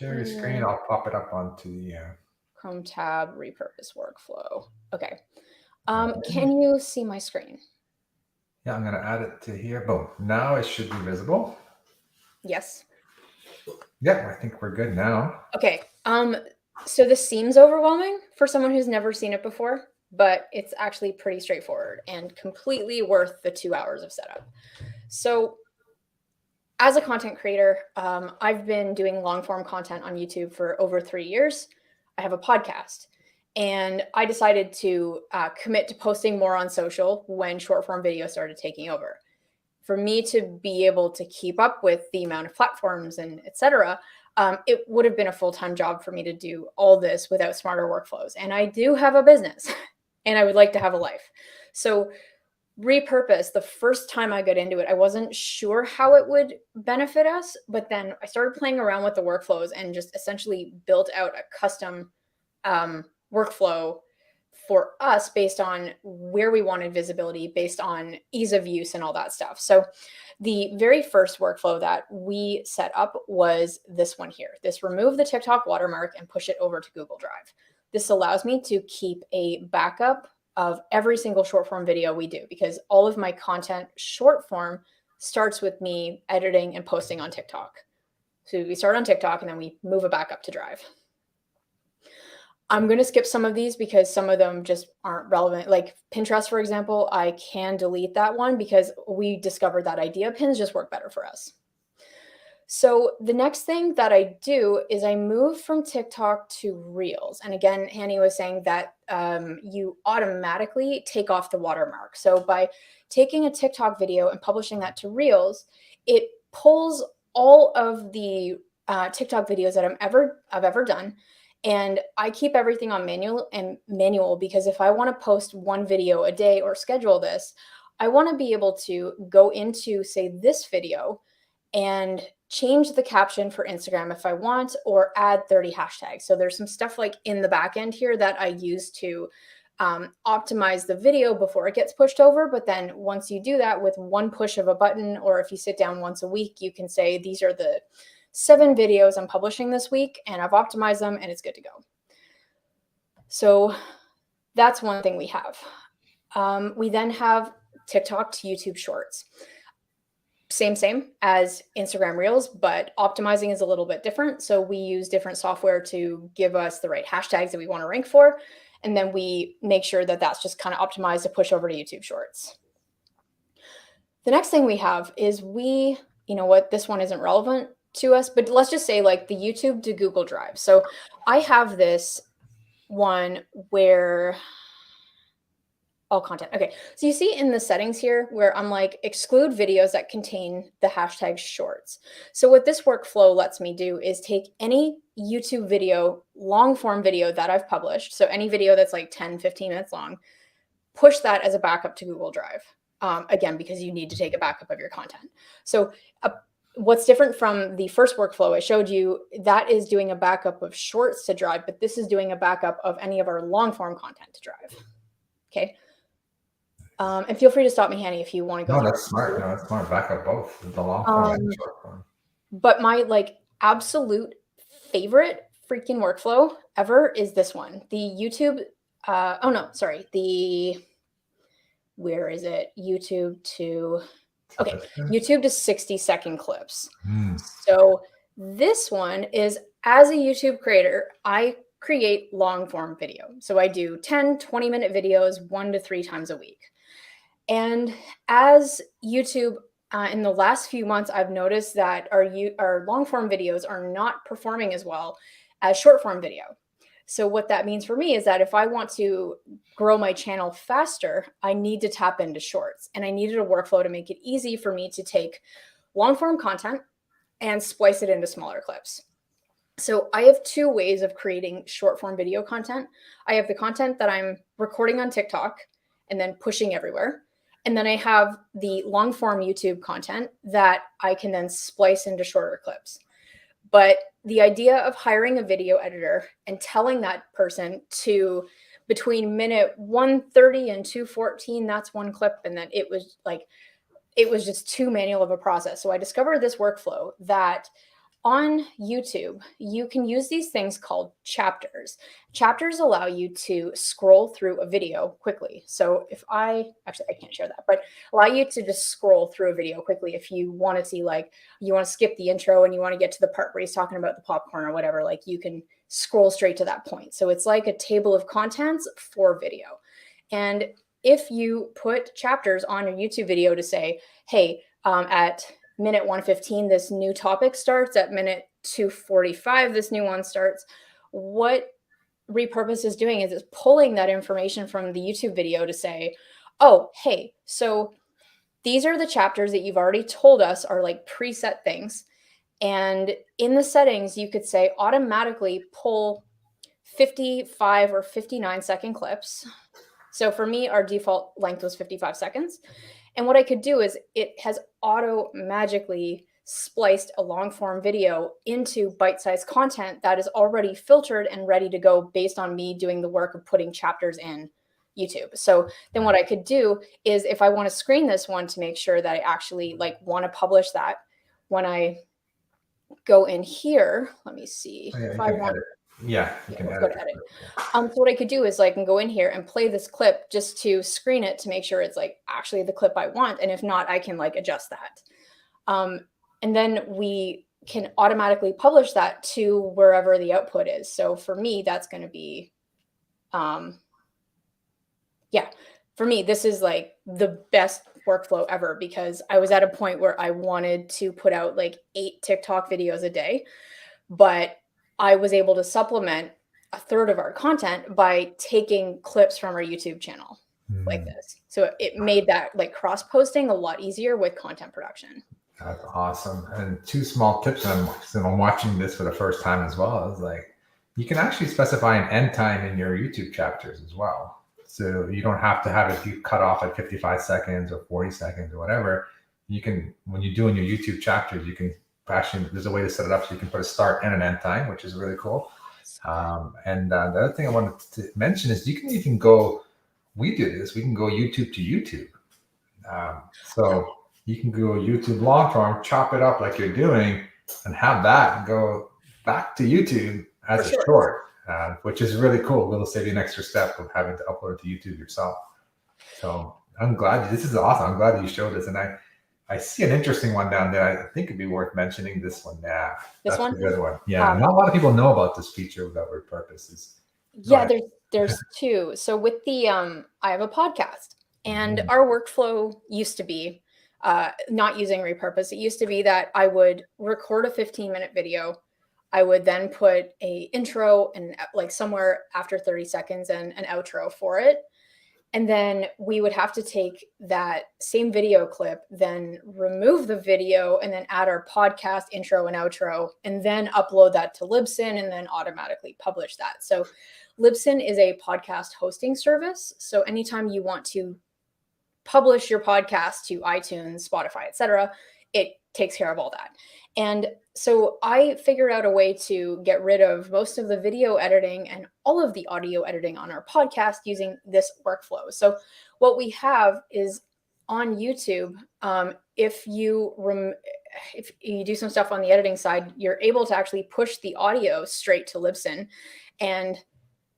your screen. I'll pop it up onto the Chrome tab, repurpose workflow. Okay. Can you see my screen? Yeah, I'm going to add it to here. Boom. Now it should be visible. Yes. Yeah, I think we're good now. Okay. So this seems overwhelming for someone who's never seen it before, but it's actually pretty straightforward and completely worth the 2 hours of setup. So as a content creator, I've been doing long form content on YouTube for over 3 years. I have a podcast, and I decided to commit to posting more on social when short form video started taking over. For me to be able to keep up with the amount of platforms and et cetera, it would have been a full-time job for me to do all this without smarter workflows. And I do have a business and I would like to have a life. So Repurpose, the first time I got into it, I wasn't sure how it would benefit us, but then I started playing around with the workflows and just essentially built out a custom workflow for us based on where we wanted visibility, based on ease of use and all that stuff. So the very first workflow that we set up was this one here, this remove the TikTok watermark and push it over to Google Drive. This allows me to keep a backup of every single short form video we do, because all of my content short form starts with me editing and posting on TikTok. So we start on TikTok and then we move it back up to Drive. I'm going to skip some of these because some of them just aren't relevant. Like Pinterest, for example, I can delete that one because we discovered that idea pins just work better for us. So the next thing that I do is I move from TikTok to Reels. And again, Hanny was saying that you automatically take off the watermark. So by taking a TikTok video and publishing that to Reels, it pulls all of the TikTok videos that I've ever done. And I keep everything on manual because if I want to post one video a day or schedule this, I want to be able to go into, say, this video and change the caption for Instagram if I want, or add 30 hashtags. So there's some stuff like in the back end here that I use to optimize the video before it gets pushed over. But then once you do that with one push of a button, or if you sit down once a week, you can say, these are the 7 videos I'm publishing this week and I've optimized them and it's good to go. So that's one thing we have. We then have TikTok to YouTube Shorts. Same as Instagram Reels, but optimizing is a little bit different. So we use different software to give us the right hashtags that we want to rank for. And then we make sure that that's just kind of optimized to push over to YouTube Shorts. The next thing we have is you know what, this one isn't relevant to us, but let's just say like the YouTube to Google Drive. So I have this one where all content. Okay, so you see in the settings here where I'm like exclude videos that contain the hashtag shorts. So what this workflow lets me do is take any YouTube video, long form video that I've published, so any video that's like 10, 15 minutes long, push that as a backup to Google Drive. Again, because you need to take a backup of your content. So what's different from the first workflow I showed you, that is doing a backup of shorts to Drive, but this is doing a backup of any of our long form content to Drive. Okay. And feel free to stop me, Hanny, if you want to go. No, that's smart. No, that's smart. Back up both the long form and the short form. But my like absolute favorite freaking workflow ever is this one. The YouTube. Where is it? YouTube to. Okay, YouTube to 60-second clips. So this one is, as a YouTube creator, I create long form video. So I do 10, 20-minute videos 1 to 3 times a week. And as YouTube, in the last few months, I've noticed that our long form videos are not performing as well as short form video. So what that means for me is that if I want to grow my channel faster, I need to tap into shorts, and I needed a workflow to make it easy for me to take long form content and splice it into smaller clips. So I have 2 ways of creating short form video content. I have the content that I'm recording on TikTok and then pushing everywhere. And then I have the long form YouTube content that I can then splice into shorter clips. But the idea of hiring a video editor and telling that person to, between minute 130 and 214, that's one clip. And then it was just too manual of a process. So I discovered this workflow that on YouTube, you can use these things called chapters. Chapters allow you to scroll through a video quickly. So if I can't share that, but allow you to just scroll through a video quickly. If you want to see, like, you want to skip the intro and you want to get to the part where he's talking about the popcorn or whatever, like you can scroll straight to that point. So it's like a table of contents for video. And if you put chapters on a YouTube video to say, hey, at minute 115, this new topic starts. At minute 245, this new one starts. What Repurpose is doing is it's pulling that information from the YouTube video to say, oh, hey, so these are the chapters that you've already told us are like preset things. And in the settings, you could say automatically pull 55 or 59 second clips. So for me, our default length was 55 seconds. And what I could do is it has auto magically spliced a long form video into bite-sized content that is already filtered and ready to go based on me doing the work of putting chapters in YouTube. So then what I could do is if I want to screen this one to make sure that I actually like want to publish that, when I go in here, let me see if I want. Yeah, you can go to edit. So what I could do is I can go in here and play this clip just to screen it to make sure it's like actually the clip I want. And if not, I can like adjust that. And then we can automatically publish that to wherever the output is. So for me, that's going to be, for me, this is like the best workflow ever because I was at a point where I wanted to put out like 8 TikTok videos a day, but I was able to supplement a third of our content by taking clips from our YouTube channel like this. So it made that like cross posting a lot easier with content production. That's awesome. And 2 small tips, and I'm watching this for the first time as well. Is like you can actually specify an end time in your YouTube chapters as well. So you don't have to have it cut off at 55 seconds or 40 seconds or whatever. You can, when you're doing your YouTube chapters, you can actually, there's a way to set it up so you can put a start and an end time, which is really cool. And the other thing I wanted to mention is you can even go, we do this, we can go YouTube to YouTube. So you can go YouTube long form, chop it up like you're doing, and have that go back to YouTube as a short, which is really cool. It'll save you an extra step of having to upload to YouTube yourself. So I'm glad, this is awesome. I'm glad you showed this. And I see an interesting one down there. I think it'd be worth mentioning this one. Yeah, this one? A good one. Yeah, not a lot of people know about this feature without repurposes. Yeah, there's 2. So with the, I have a podcast and our workflow used to be, not using Repurpose. It used to be that I would record a 15-minute video. I would then put a intro and like somewhere after 30 seconds and an outro for it. And then we would have to take that same video clip, then remove the video and then add our podcast intro and outro, and then upload that to Libsyn and then automatically publish that. So Libsyn is a podcast hosting service. So anytime you want to publish your podcast to iTunes, Spotify, etc., it takes care of all that. And so I figured out a way to get rid of most of the video editing and all of the audio editing on our podcast using this workflow. So what we have is on YouTube, if you do some stuff on the editing side, you're able to actually push the audio straight to Libsyn. And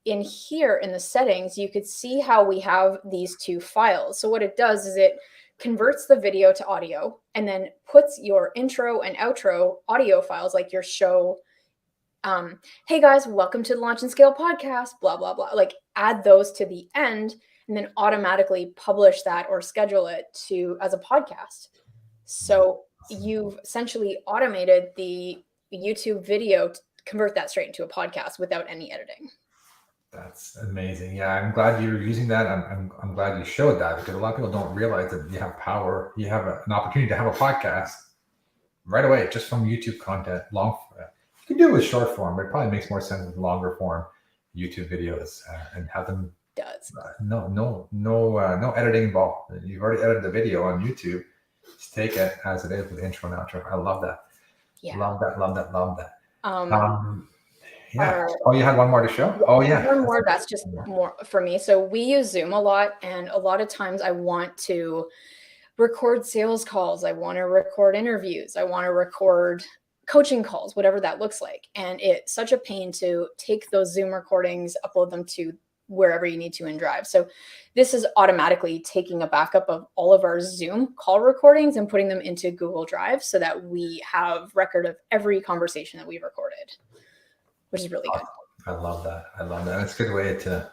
in here in the settings, you could see how we have these 2 files. So what it does is it converts the video to audio and then puts your intro and outro audio files like your show. Hey guys, welcome to the Launch and Scale podcast, blah, blah, blah. Like add those to the end and then automatically publish that or schedule it as a podcast. So you've essentially automated the YouTube video to convert that straight into a podcast without any editing. That's amazing. Yeah, I'm glad you're using that. I'm glad you showed that because a lot of people don't realize that you have power. You have an opportunity to have a podcast right away just from YouTube content. You can do it with short form, but it probably makes more sense with longer form YouTube videos and have them. No editing involved. You've already edited the video on YouTube. Just take it as it is with intro and outro. I love that. Yeah. Love that. Yeah. You had one more to show? Oh, yeah. One more. That's just more for me. So we use Zoom a lot. And a lot of times I want to record sales calls. I want to record interviews. I want to record coaching calls, whatever that looks like. And it's such a pain to take those Zoom recordings, upload them to wherever you need to in Drive. So this is automatically taking a backup of all of our Zoom call recordings and putting them into Google Drive so that we have record of every conversation that we've recorded, which is really good. I love that. It's a good way to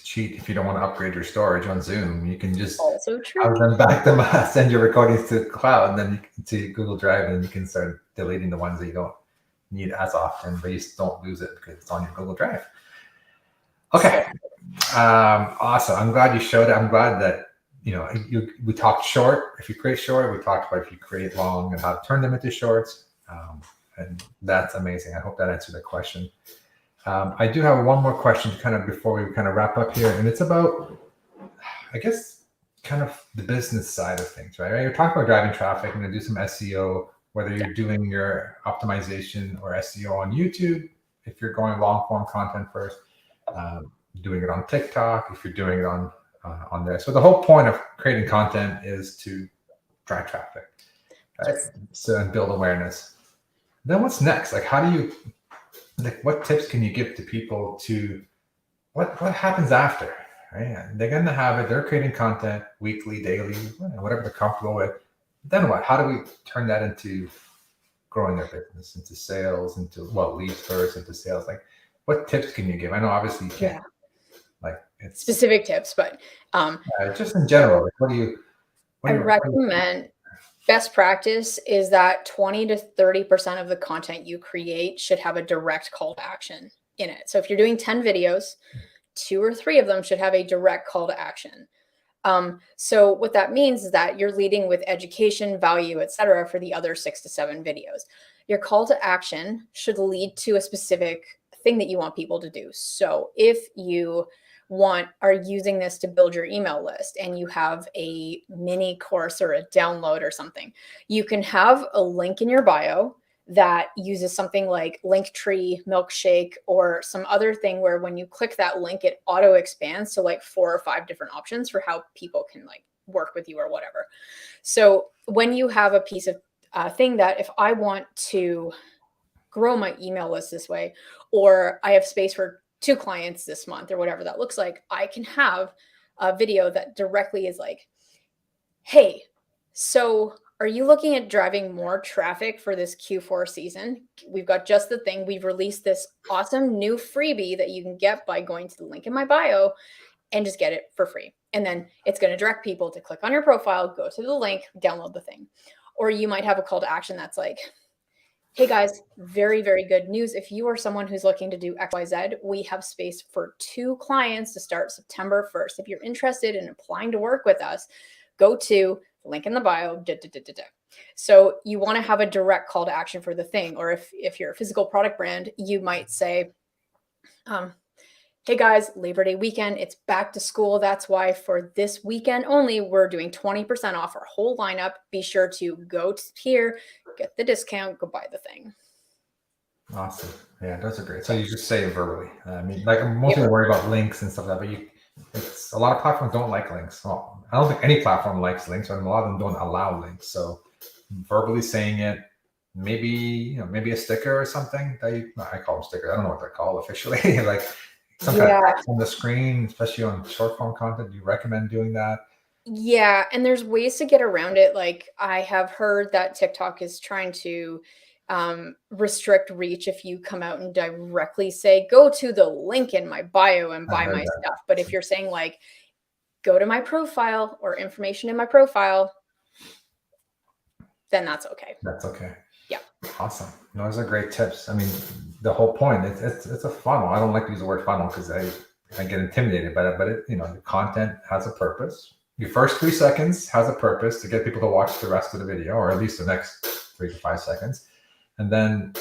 cheat if you don't want to upgrade your storage on Zoom. You can just also true. Back them up, send your recordings to the cloud, and then to Google Drive, and you can start deleting the ones that you don't need as often, but you don't lose it because it's on your Google Drive. Okay, awesome. I'm glad you showed it. I'm glad that we talked short. If you create short, we talked about if you create long and how to turn them into shorts. And that's amazing. I hope that answered the question. I do have one more question before we kind of wrap up here, and it's about I guess kind of the business side of things, right? You're talking about driving traffic and do some SEO, whether you're doing your optimization or SEO on YouTube, if you're going long form content first, doing it on TikTok, if you're doing it on there. So the whole point of creating content is to drive traffic, right? So and build awareness. Then what's next? Like, how do you, like, what tips can you give to people to what happens after? Right? They're going to have it. They're creating content weekly, daily, whatever they're comfortable with. Then what? How do we turn that into growing their business, into sales, into leads first, into sales? Like, what tips can you give? I know obviously you can't. Like, it's specific tips, but just in general. Like, what do you? I recommend best practice is that 20 to 30% of the content you create should have a direct call to action in it. So if you're doing 10 videos, 2 or 3 of them should have a direct call to action. So what that means is that you're leading with education, value, etc. for the other 6 to 7 videos. Your call to action should lead to a specific thing that you want people to do. So if you are using this to build your email list and you have a mini course or a download or something, you can have a link in your bio that uses something like Linktree, Milkshake, or some other thing where when you click that link, it auto expands to like 4 or 5 different options for how people can like work with you or whatever. So when you have a piece of thing that if I want to grow my email list this way, or I have space for 2 clients this month or whatever that looks like, I can have a video that directly is like, hey, so are you looking at driving more traffic for this Q4 season? We've got just the thing. We've released this awesome new freebie that you can get by going to the link in my bio and just get it for free. And then it's going to direct people to click on your profile, go to the link, download the thing. Or you might have a call to action that's like, hey guys, very, very good news. If you are someone who's looking to do XYZ, we have space for 2 clients to start September 1st. If you're interested in applying to work with us, go to the link in the bio. So you want to have a direct call to action for the thing. Or if you're a physical product brand, you might say, hey guys, Labor Day weekend, it's back to school. That's why for this weekend only, we're doing 20% off our whole lineup. Be sure to go here, get the discount, go buy the thing. Awesome. Yeah, those are great. So you just say it verbally. I mean, like I'm mostly worried about links and stuff like that, but it's a lot of platforms don't like links. Well, I don't think any platform likes links, and a lot of them don't allow links. So verbally saying it, maybe a sticker or something that I call them stickers. I don't know what they're called officially. Like some kind of text on the screen, especially on short form content. Do you recommend doing that? Yeah, and there's ways to get around it. Like I have heard that TikTok is trying to restrict reach if you come out and directly say, go to the link in my bio and buy my stuff. But if you're saying like, go to my profile or information in my profile, then that's okay. That's okay. Yeah. Awesome. Those are great tips. I mean, the whole point, it's a funnel. I don't like to use the word funnel because I get intimidated by it, but it, the content has a purpose. Your first 3 seconds has a purpose to get people to watch the rest of the video, or at least the next 3 to 5 seconds. And then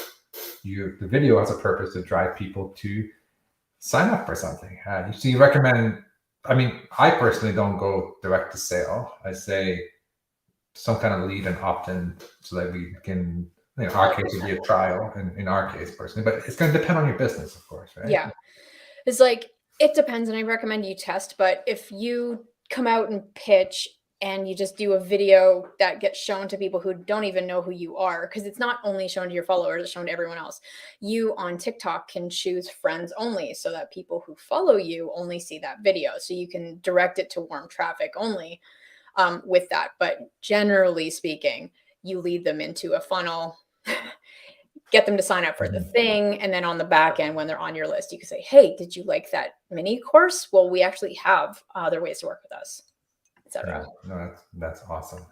the video has a purpose to drive people to sign up for something. So you recommend, I mean, I personally don't go direct to sale. I say some kind of lead and opt-in so that we can, in our case, it would be a trial in our case personally, but it's going to depend on your business, of course, right? Yeah. It's like, it depends, and I recommend you test, but if you come out and pitch and you just do a video that gets shown to people who don't even know who you are, because it's not only shown to your followers, it's shown to everyone else. You on TikTok can choose friends only so that people who follow you only see that video. So you can direct it to warm traffic only with that. But generally speaking, you lead them into a funnel, get them to sign up for the thing. And then on the back end, when they're on your list, you can say, hey, did you like that mini course? Well, we actually have other ways to work with us. Yeah, no, that's awesome.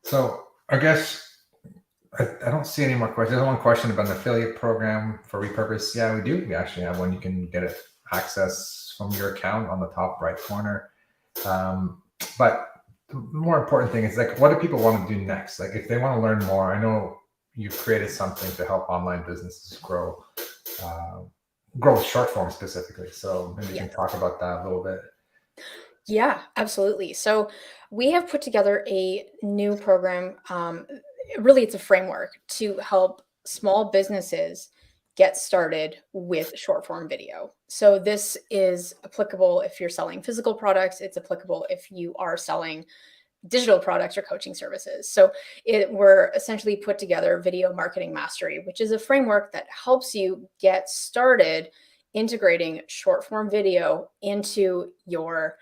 So I guess I don't see any more questions. There's one question about an affiliate program for Repurpose. Yeah, we do. We actually have one. You can get it access from your account on the top right corner. But the more important thing is like, what do people want to do next? Like if they want to learn more, I know you've created something to help online businesses grow short form specifically. So maybe you can talk about that a little bit. Yeah, absolutely. So we have put together a new program. Really, it's a framework to help small businesses get started with short form video. So this is applicable if you're selling physical products. It's applicable if you are selling digital products or coaching services. So we're essentially put together Video Marketing Mastery, which is a framework that helps you get started integrating short form video into your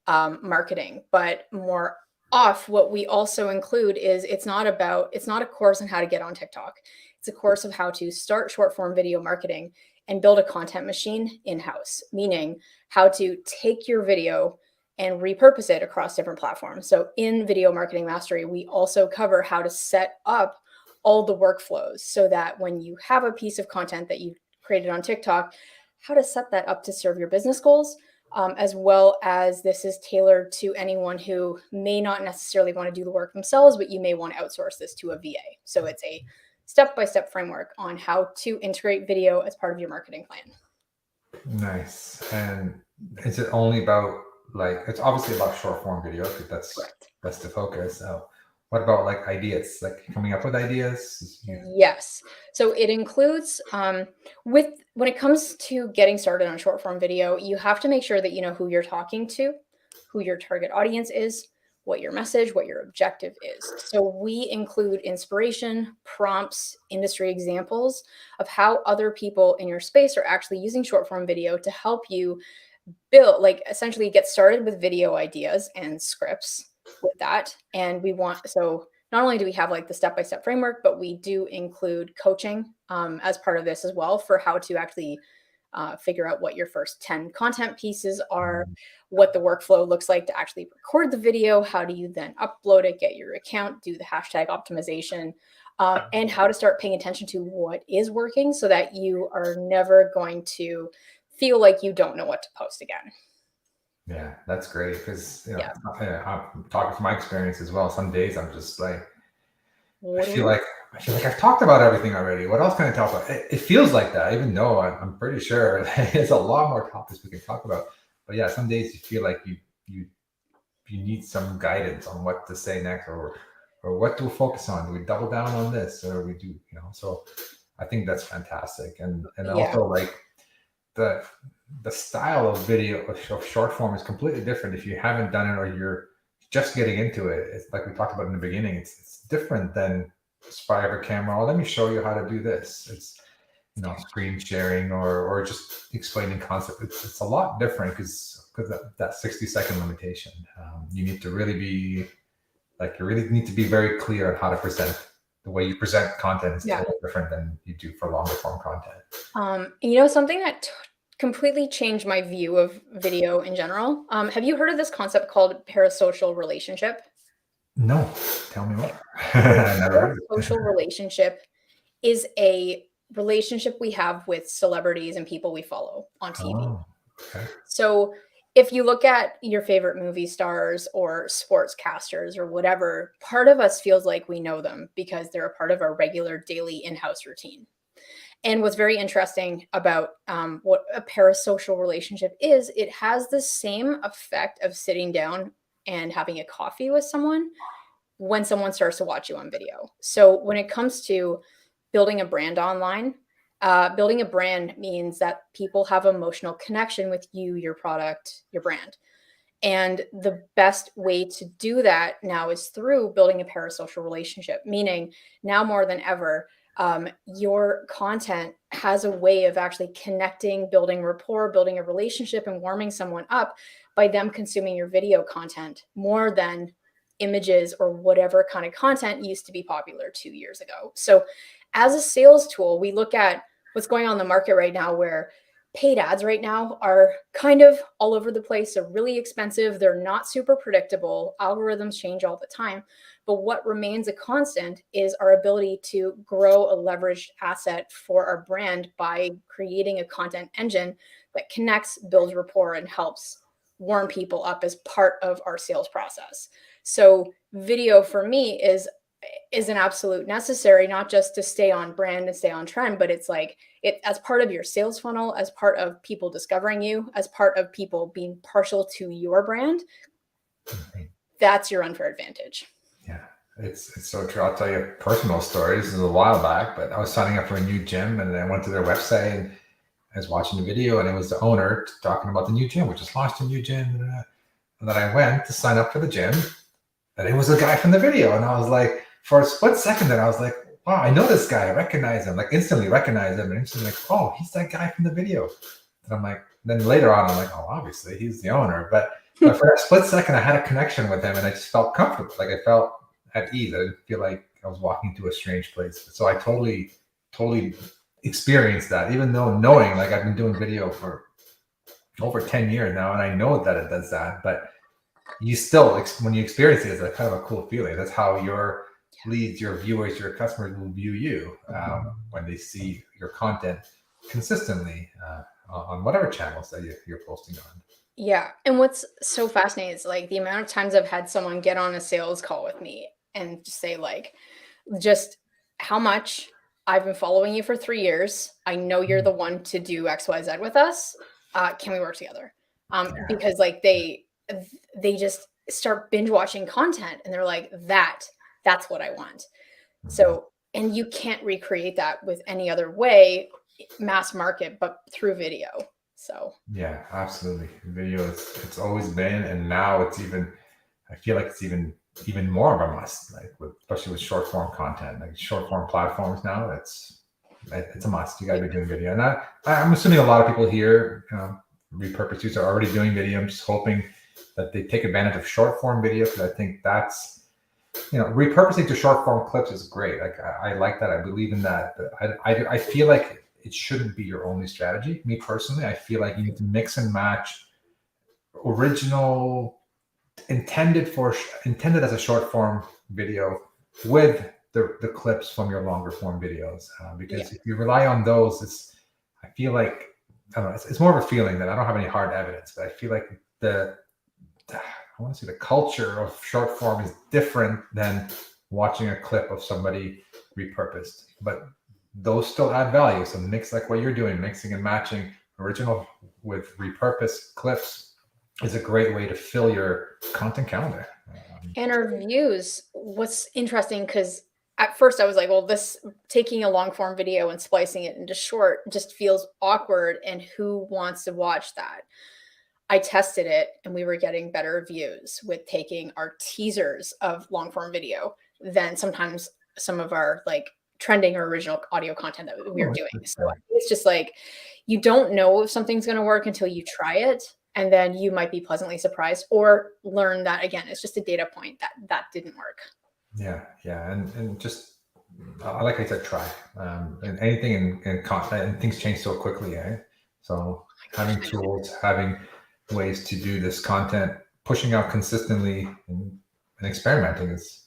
marketing. But more off, what we also include is it's not a course on how to get on TikTok. It's a course of how to start short form video marketing and build a content machine in-house, meaning how to take your video and repurpose it across different platforms. So in Video Marketing Mastery, we also cover how to set up all the workflows so that when you have a piece of content that you created on TikTok, how to set that up to serve your business goals, as well as this is tailored to anyone who may not necessarily want to do the work themselves, but you may want to outsource this to a VA. So it's a step-by-step framework on how to integrate video as part of your marketing plan. Nice. And is it only about, like, it's obviously about short form video because that's the focus. So what about like ideas, like coming up with ideas? Yes. So it includes when it comes to getting started on short form video, you have to make sure that you know who you're talking to, who your target audience is, what your message, what your objective is. So we include inspiration, prompts, industry examples of how other people in your space are actually using short form video to help you build, like essentially get started with video ideas and scripts with that. And so not only do we have like the step-by-step framework, but we do include coaching as part of this as well for how to actually figure out what your first 10 content pieces are, what the workflow looks like to actually record the video, how do you then upload it, get your account, do the hashtag optimization, and how to start paying attention to what is working so that you are never going to feel like you don't know what to post again. Yeah, that's great because I'm talking from my experience as well. Some days I'm just like, I feel like I've talked about everything already. What else can I talk about? It feels like that, even though I'm pretty sure there's a lot more topics we can talk about. But yeah, some days you feel like you need some guidance on what to say next or what to focus on. Do we double down on this or we do, So I think that's fantastic, and also like the style of video of short form is completely different if you haven't done it or you're just getting into it. It's like we talked about in the beginning. It's different than spy a camera. Oh, let me show you how to do this. It's screen sharing or just explaining concept. It's a lot different because that 60-second limitation. You need to really be very clear on how to present. The way you present content is totally different than you do for longer form content. Something that completely changed my view of video in general. Have you heard of this concept called parasocial relationship? No, tell me more. Parasocial relationship is a relationship we have with celebrities and people we follow on TV. Oh, okay. So if you look at your favorite movie stars or sportscasters or whatever, part of us feels like we know them because they're a part of our regular daily in-house routine. And what's very interesting about what a parasocial relationship is, it has the same effect of sitting down and having a coffee with someone when someone starts to watch you on video. So when it comes to building a brand online, building a brand means that people have emotional connection with you, your product, your brand. And the best way to do that now is through building a parasocial relationship, meaning now more than ever, your content has a way of actually connecting, building rapport, building a relationship, and warming someone up by them consuming your video content more than images or whatever kind of content used to be popular 2 years ago. So as a sales tool, we look at what's going on in the market right now where paid ads right now are kind of all over the place. They're really expensive. They're not super predictable. Algorithms change all the time. But what remains a constant is our ability to grow a leveraged asset for our brand by creating a content engine that connects, builds rapport, and helps warm people up as part of our sales process. So video for me is is an absolute necessary, not just to stay on brand and stay on trend, but it's like it as part of your sales funnel, as part of people discovering you, as part of people being partial to your brand. That's your unfair advantage. Yeah, it's so true. I'll tell you a personal story. This is a while back, but I was signing up for a new gym, and I went to their website, and I was watching the video, and it was the owner talking about the new gym. We just launched a new gym. And then I went to sign up for the gym, and it was a guy from the video. And I was like, for a split second there, I was like, wow, I know this guy. I recognize him, like instantly recognize him. And instantly like, oh, he's that guy from the video. And I'm like, then later on, I'm like, oh, obviously he's the owner. But for that split second, I had a connection with him, and I just felt comfortable. Like I felt at ease. I didn't feel like I was walking to a strange place. So I totally experienced that, even though knowing, like I've been doing video for over 10 years now, and I know that it does that, but you still, when you experience it, it's a kind of a cool feeling. That's how your leads, your viewers, your customers will view you when they see your content consistently on whatever channels that you're posting on. Yeah. And what's so fascinating is like the amount of times I've had someone get on a sales call with me and just say like, just how much I've been following you for 3 years. I know you're the one to do XYZ with us. Can we work together? Because like they just start binge watching content and they're like, that's what I want. So, and you can't recreate that with any other way, mass market, but through video. So yeah, absolutely. Video it's always been, and now it's even, I feel like it's even more of a must, like especially with short form content, like short form platforms now, it's a must. You got to be doing video. And I'm assuming a lot of people here, Repurpose users are already doing video. I'm just hoping that they take advantage of short form video, because I think that's, repurposing to short form clips is great. Like I like that. I believe in that. But I feel like it shouldn't be your only strategy. Me personally, I feel like you need to mix and match original intended as a short form video with the clips from your longer form videos, because if you rely on those, I feel like, I don't know, it's more of a feeling that I don't have any hard evidence, but I feel like I want to say the culture of short form is different than watching a clip of somebody repurposed, but those still add value. So mix, like what you're doing, mixing and matching original with repurposed clips is a great way to fill your content calendar. And our views, what's interesting, because at first I was like, well, this taking a long form video and splicing it into short just feels awkward. And who wants to watch that? I tested it and we were getting better views with taking our teasers of long form video than sometimes some of our like trending or original audio content that we were doing. So it's just like, you don't know if something's going to work until you try it. And then you might be pleasantly surprised or learn that, again, it's just a data point that didn't work. Yeah. And just, like I said, try. And anything in content, and things change so quickly, eh? So having tools, having ways to do this content, pushing out consistently and experimenting is,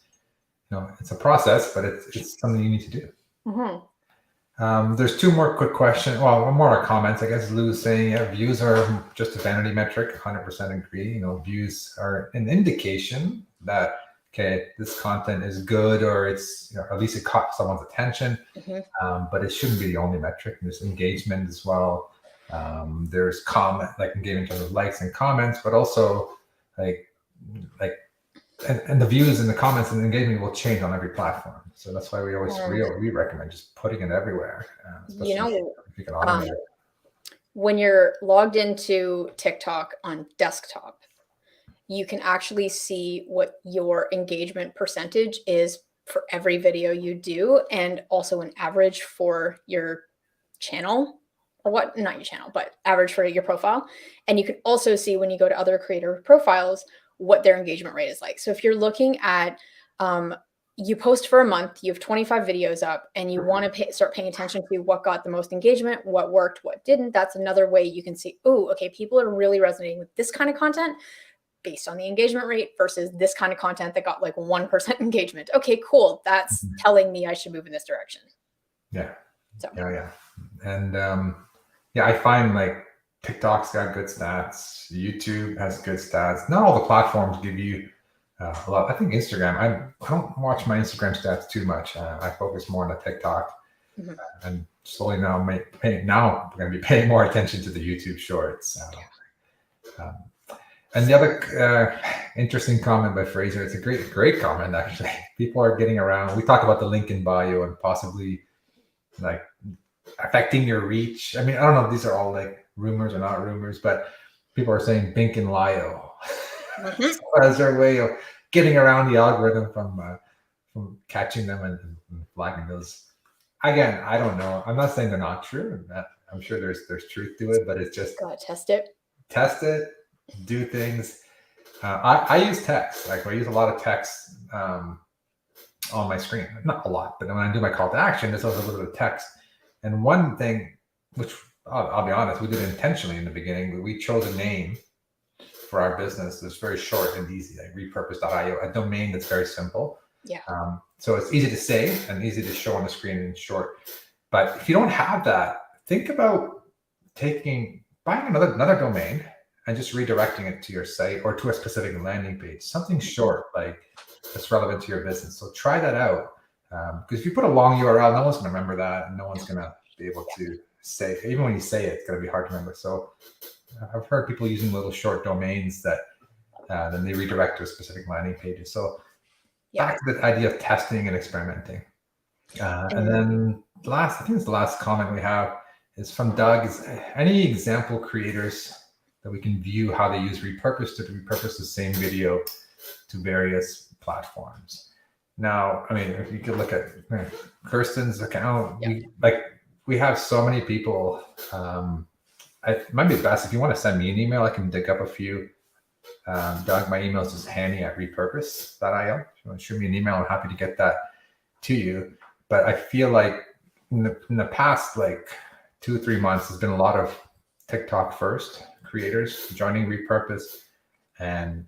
it's a process, but it's something you need to do. Mm-hmm. There's two more quick questions. Well, more comments. I guess Lou's saying, views are just a vanity metric. 100% agree. Views are an indication that, okay, this content is good, or it's, at least it caught someone's attention. Mm-hmm. But it shouldn't be the only metric. There's engagement as well. There's comment, like engagement in terms of likes and comments, but also and the views and the comments and the engagement will change on every platform. So that's why we always we recommend just putting it everywhere. If you can automate it. When you're logged into TikTok on desktop, you can actually see what your engagement percentage is for every video you do, and also an average for your channel, or not your channel, but average for your profile. And you can also see when you go to other creator profiles what their engagement rate is like. So if you're looking at, you post for a month, you have 25 videos up, and you want to start paying attention to what got the most engagement, what worked, what didn't. That's another way you can see, oh, okay, people are really resonating with this kind of content based on the engagement rate versus this kind of content that got like 1% engagement. Okay, cool. That's telling me I should move in this direction. Yeah. So. Yeah. And I find like TikTok's got good stats. YouTube has good stats. Not all the platforms give you a lot. I think Instagram, I don't watch my Instagram stats too much. I focus more on the TikTok, and slowly now I'm going to be paying more attention to the YouTube shorts. And the other interesting comment by Fraser, it's a great comment actually. People are getting around. We talked about the link in bio and possibly like affecting your reach. I mean, I don't know if these are all like rumors or not rumors, but people are saying Bink and Lio as their way of getting around the algorithm from catching them and flagging those. Again, I don't know. I'm not saying they're not true. I'm sure there's truth to it, but it's just gotta test it, do things. I use text. Like I use a lot of text on my screen. Not a lot, but when I do my call to action, there's also a little bit of text. And one thing, which I'll be honest, we did intentionally in the beginning. We chose a name for our business that's very short and easy, like repurpose.io, a domain that's very simple. Yeah. So it's easy to say and easy to show on the screen in short. But if you don't have that, think about buying another domain and just redirecting it to your site or to a specific landing page, something short, like that's relevant to your business. So try that out. Because if you put a long URL, no one's going to remember that, and no one's going to be able to say, even when you say it, it's going to be hard to remember. So I've heard people using little short domains that then they redirect to a specific landing pages. So back to the idea of testing and experimenting. And then I think it's the last comment we have is from Doug. Is any example creators that we can view how they use Repurpose to repurpose the same video to various platforms? Now, I mean, if you could look at Khierstyn's account, we have so many people. It might be best if you want to send me an email, I can dig up a few. Doug, my email is just hanny@repurpose.io. If you want to shoot me an email, I'm happy to get that to you. But I feel like in the past, like 2 or 3 months, there's been a lot of TikTok first creators joining Repurpose, and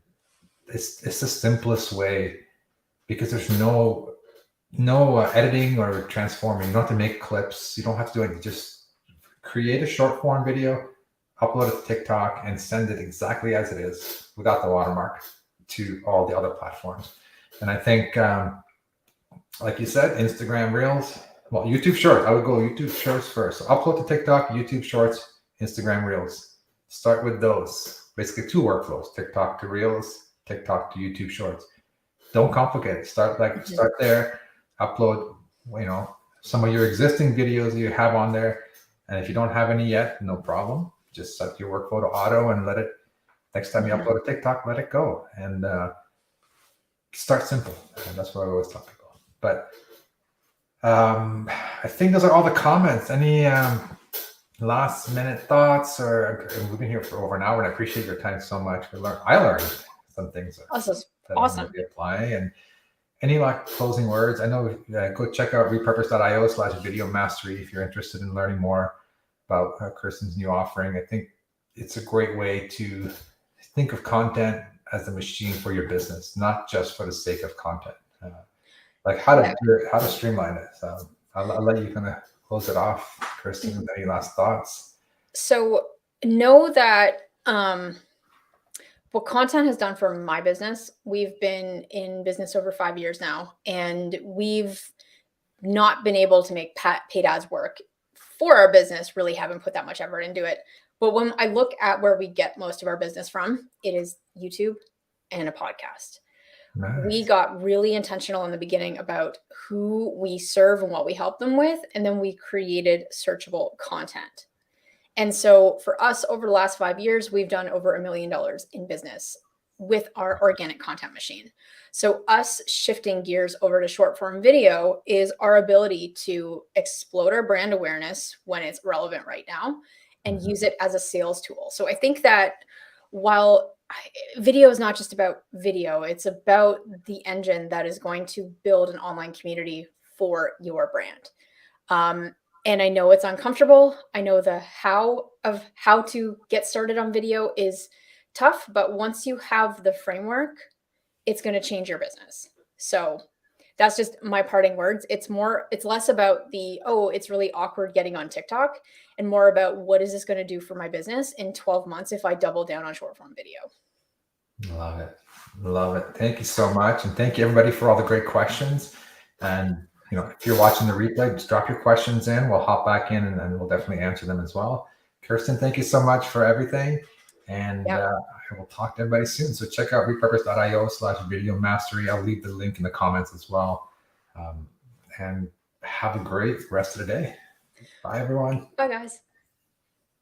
it's the simplest way because there's no editing or transforming. You don't have to make clips. You don't have to do anything. Just create a short form video, upload it to TikTok, and send it exactly as it is without the watermark to all the other platforms. And I think, like you said, Instagram Reels, well, YouTube Shorts. I would go YouTube Shorts first. So upload to TikTok, YouTube Shorts, Instagram Reels. Start with those. Basically 2 workflows: TikTok to Reels, TikTok to YouTube Shorts. Don't complicate it. Start there. Upload, some of your existing videos you have on there. And if you don't have any yet, no problem. Just set your workflow to auto and let it. Next time you upload a TikTok, let it go and start simple. And that's what I always talk about. But I think those are all the comments. Any last minute thoughts? Or we've been here for over an hour, and I appreciate your time so much. I learned some things that I'm going to apply. And any closing words? I know go check out repurpose.io/video mastery if you're interested in learning more about Khierstyn's new offering. I think it's a great way to think of content as a machine for your business, not just for the sake of content. Like how to streamline it. So I'll let you kind of close it off, Khierstyn, with any last thoughts. So know that what content has done for my business, we've been in business over 5 years now, and we've not been able to make paid ads work for our business, really haven't put that much effort into it. But when I look at where we get most of our business from, it is YouTube and a podcast. Nice. We got really intentional in the beginning about who we serve and what we help them with. And then we created searchable content. And so for us, over the last 5 years, we've done over $1 million in business with our organic content machine. So us shifting gears over to short form video is our ability to explode our brand awareness when it's relevant right now and use it as a sales tool. So I think that while video is not just about video, it's about the engine that is going to build an online community for your brand. And I know it's uncomfortable. I know the how to get started on video is tough, but once you have the framework, it's going to change your business. So that's just my parting words. It's less about it's really awkward getting on TikTok, and more about what is this going to do for my business in 12 months if I double down on short form video. Love it. Love it. Thank you so much. And thank you everybody for all the great questions. And if you're watching the replay, just drop your questions in. We'll hop back in and we'll definitely answer them as well. Khierstyn, thank you so much for everything. And I will talk to everybody soon. So check out repurpose.io/video mastery. I'll leave the link in the comments as well. And have a great rest of the day. Bye, everyone. Bye, guys.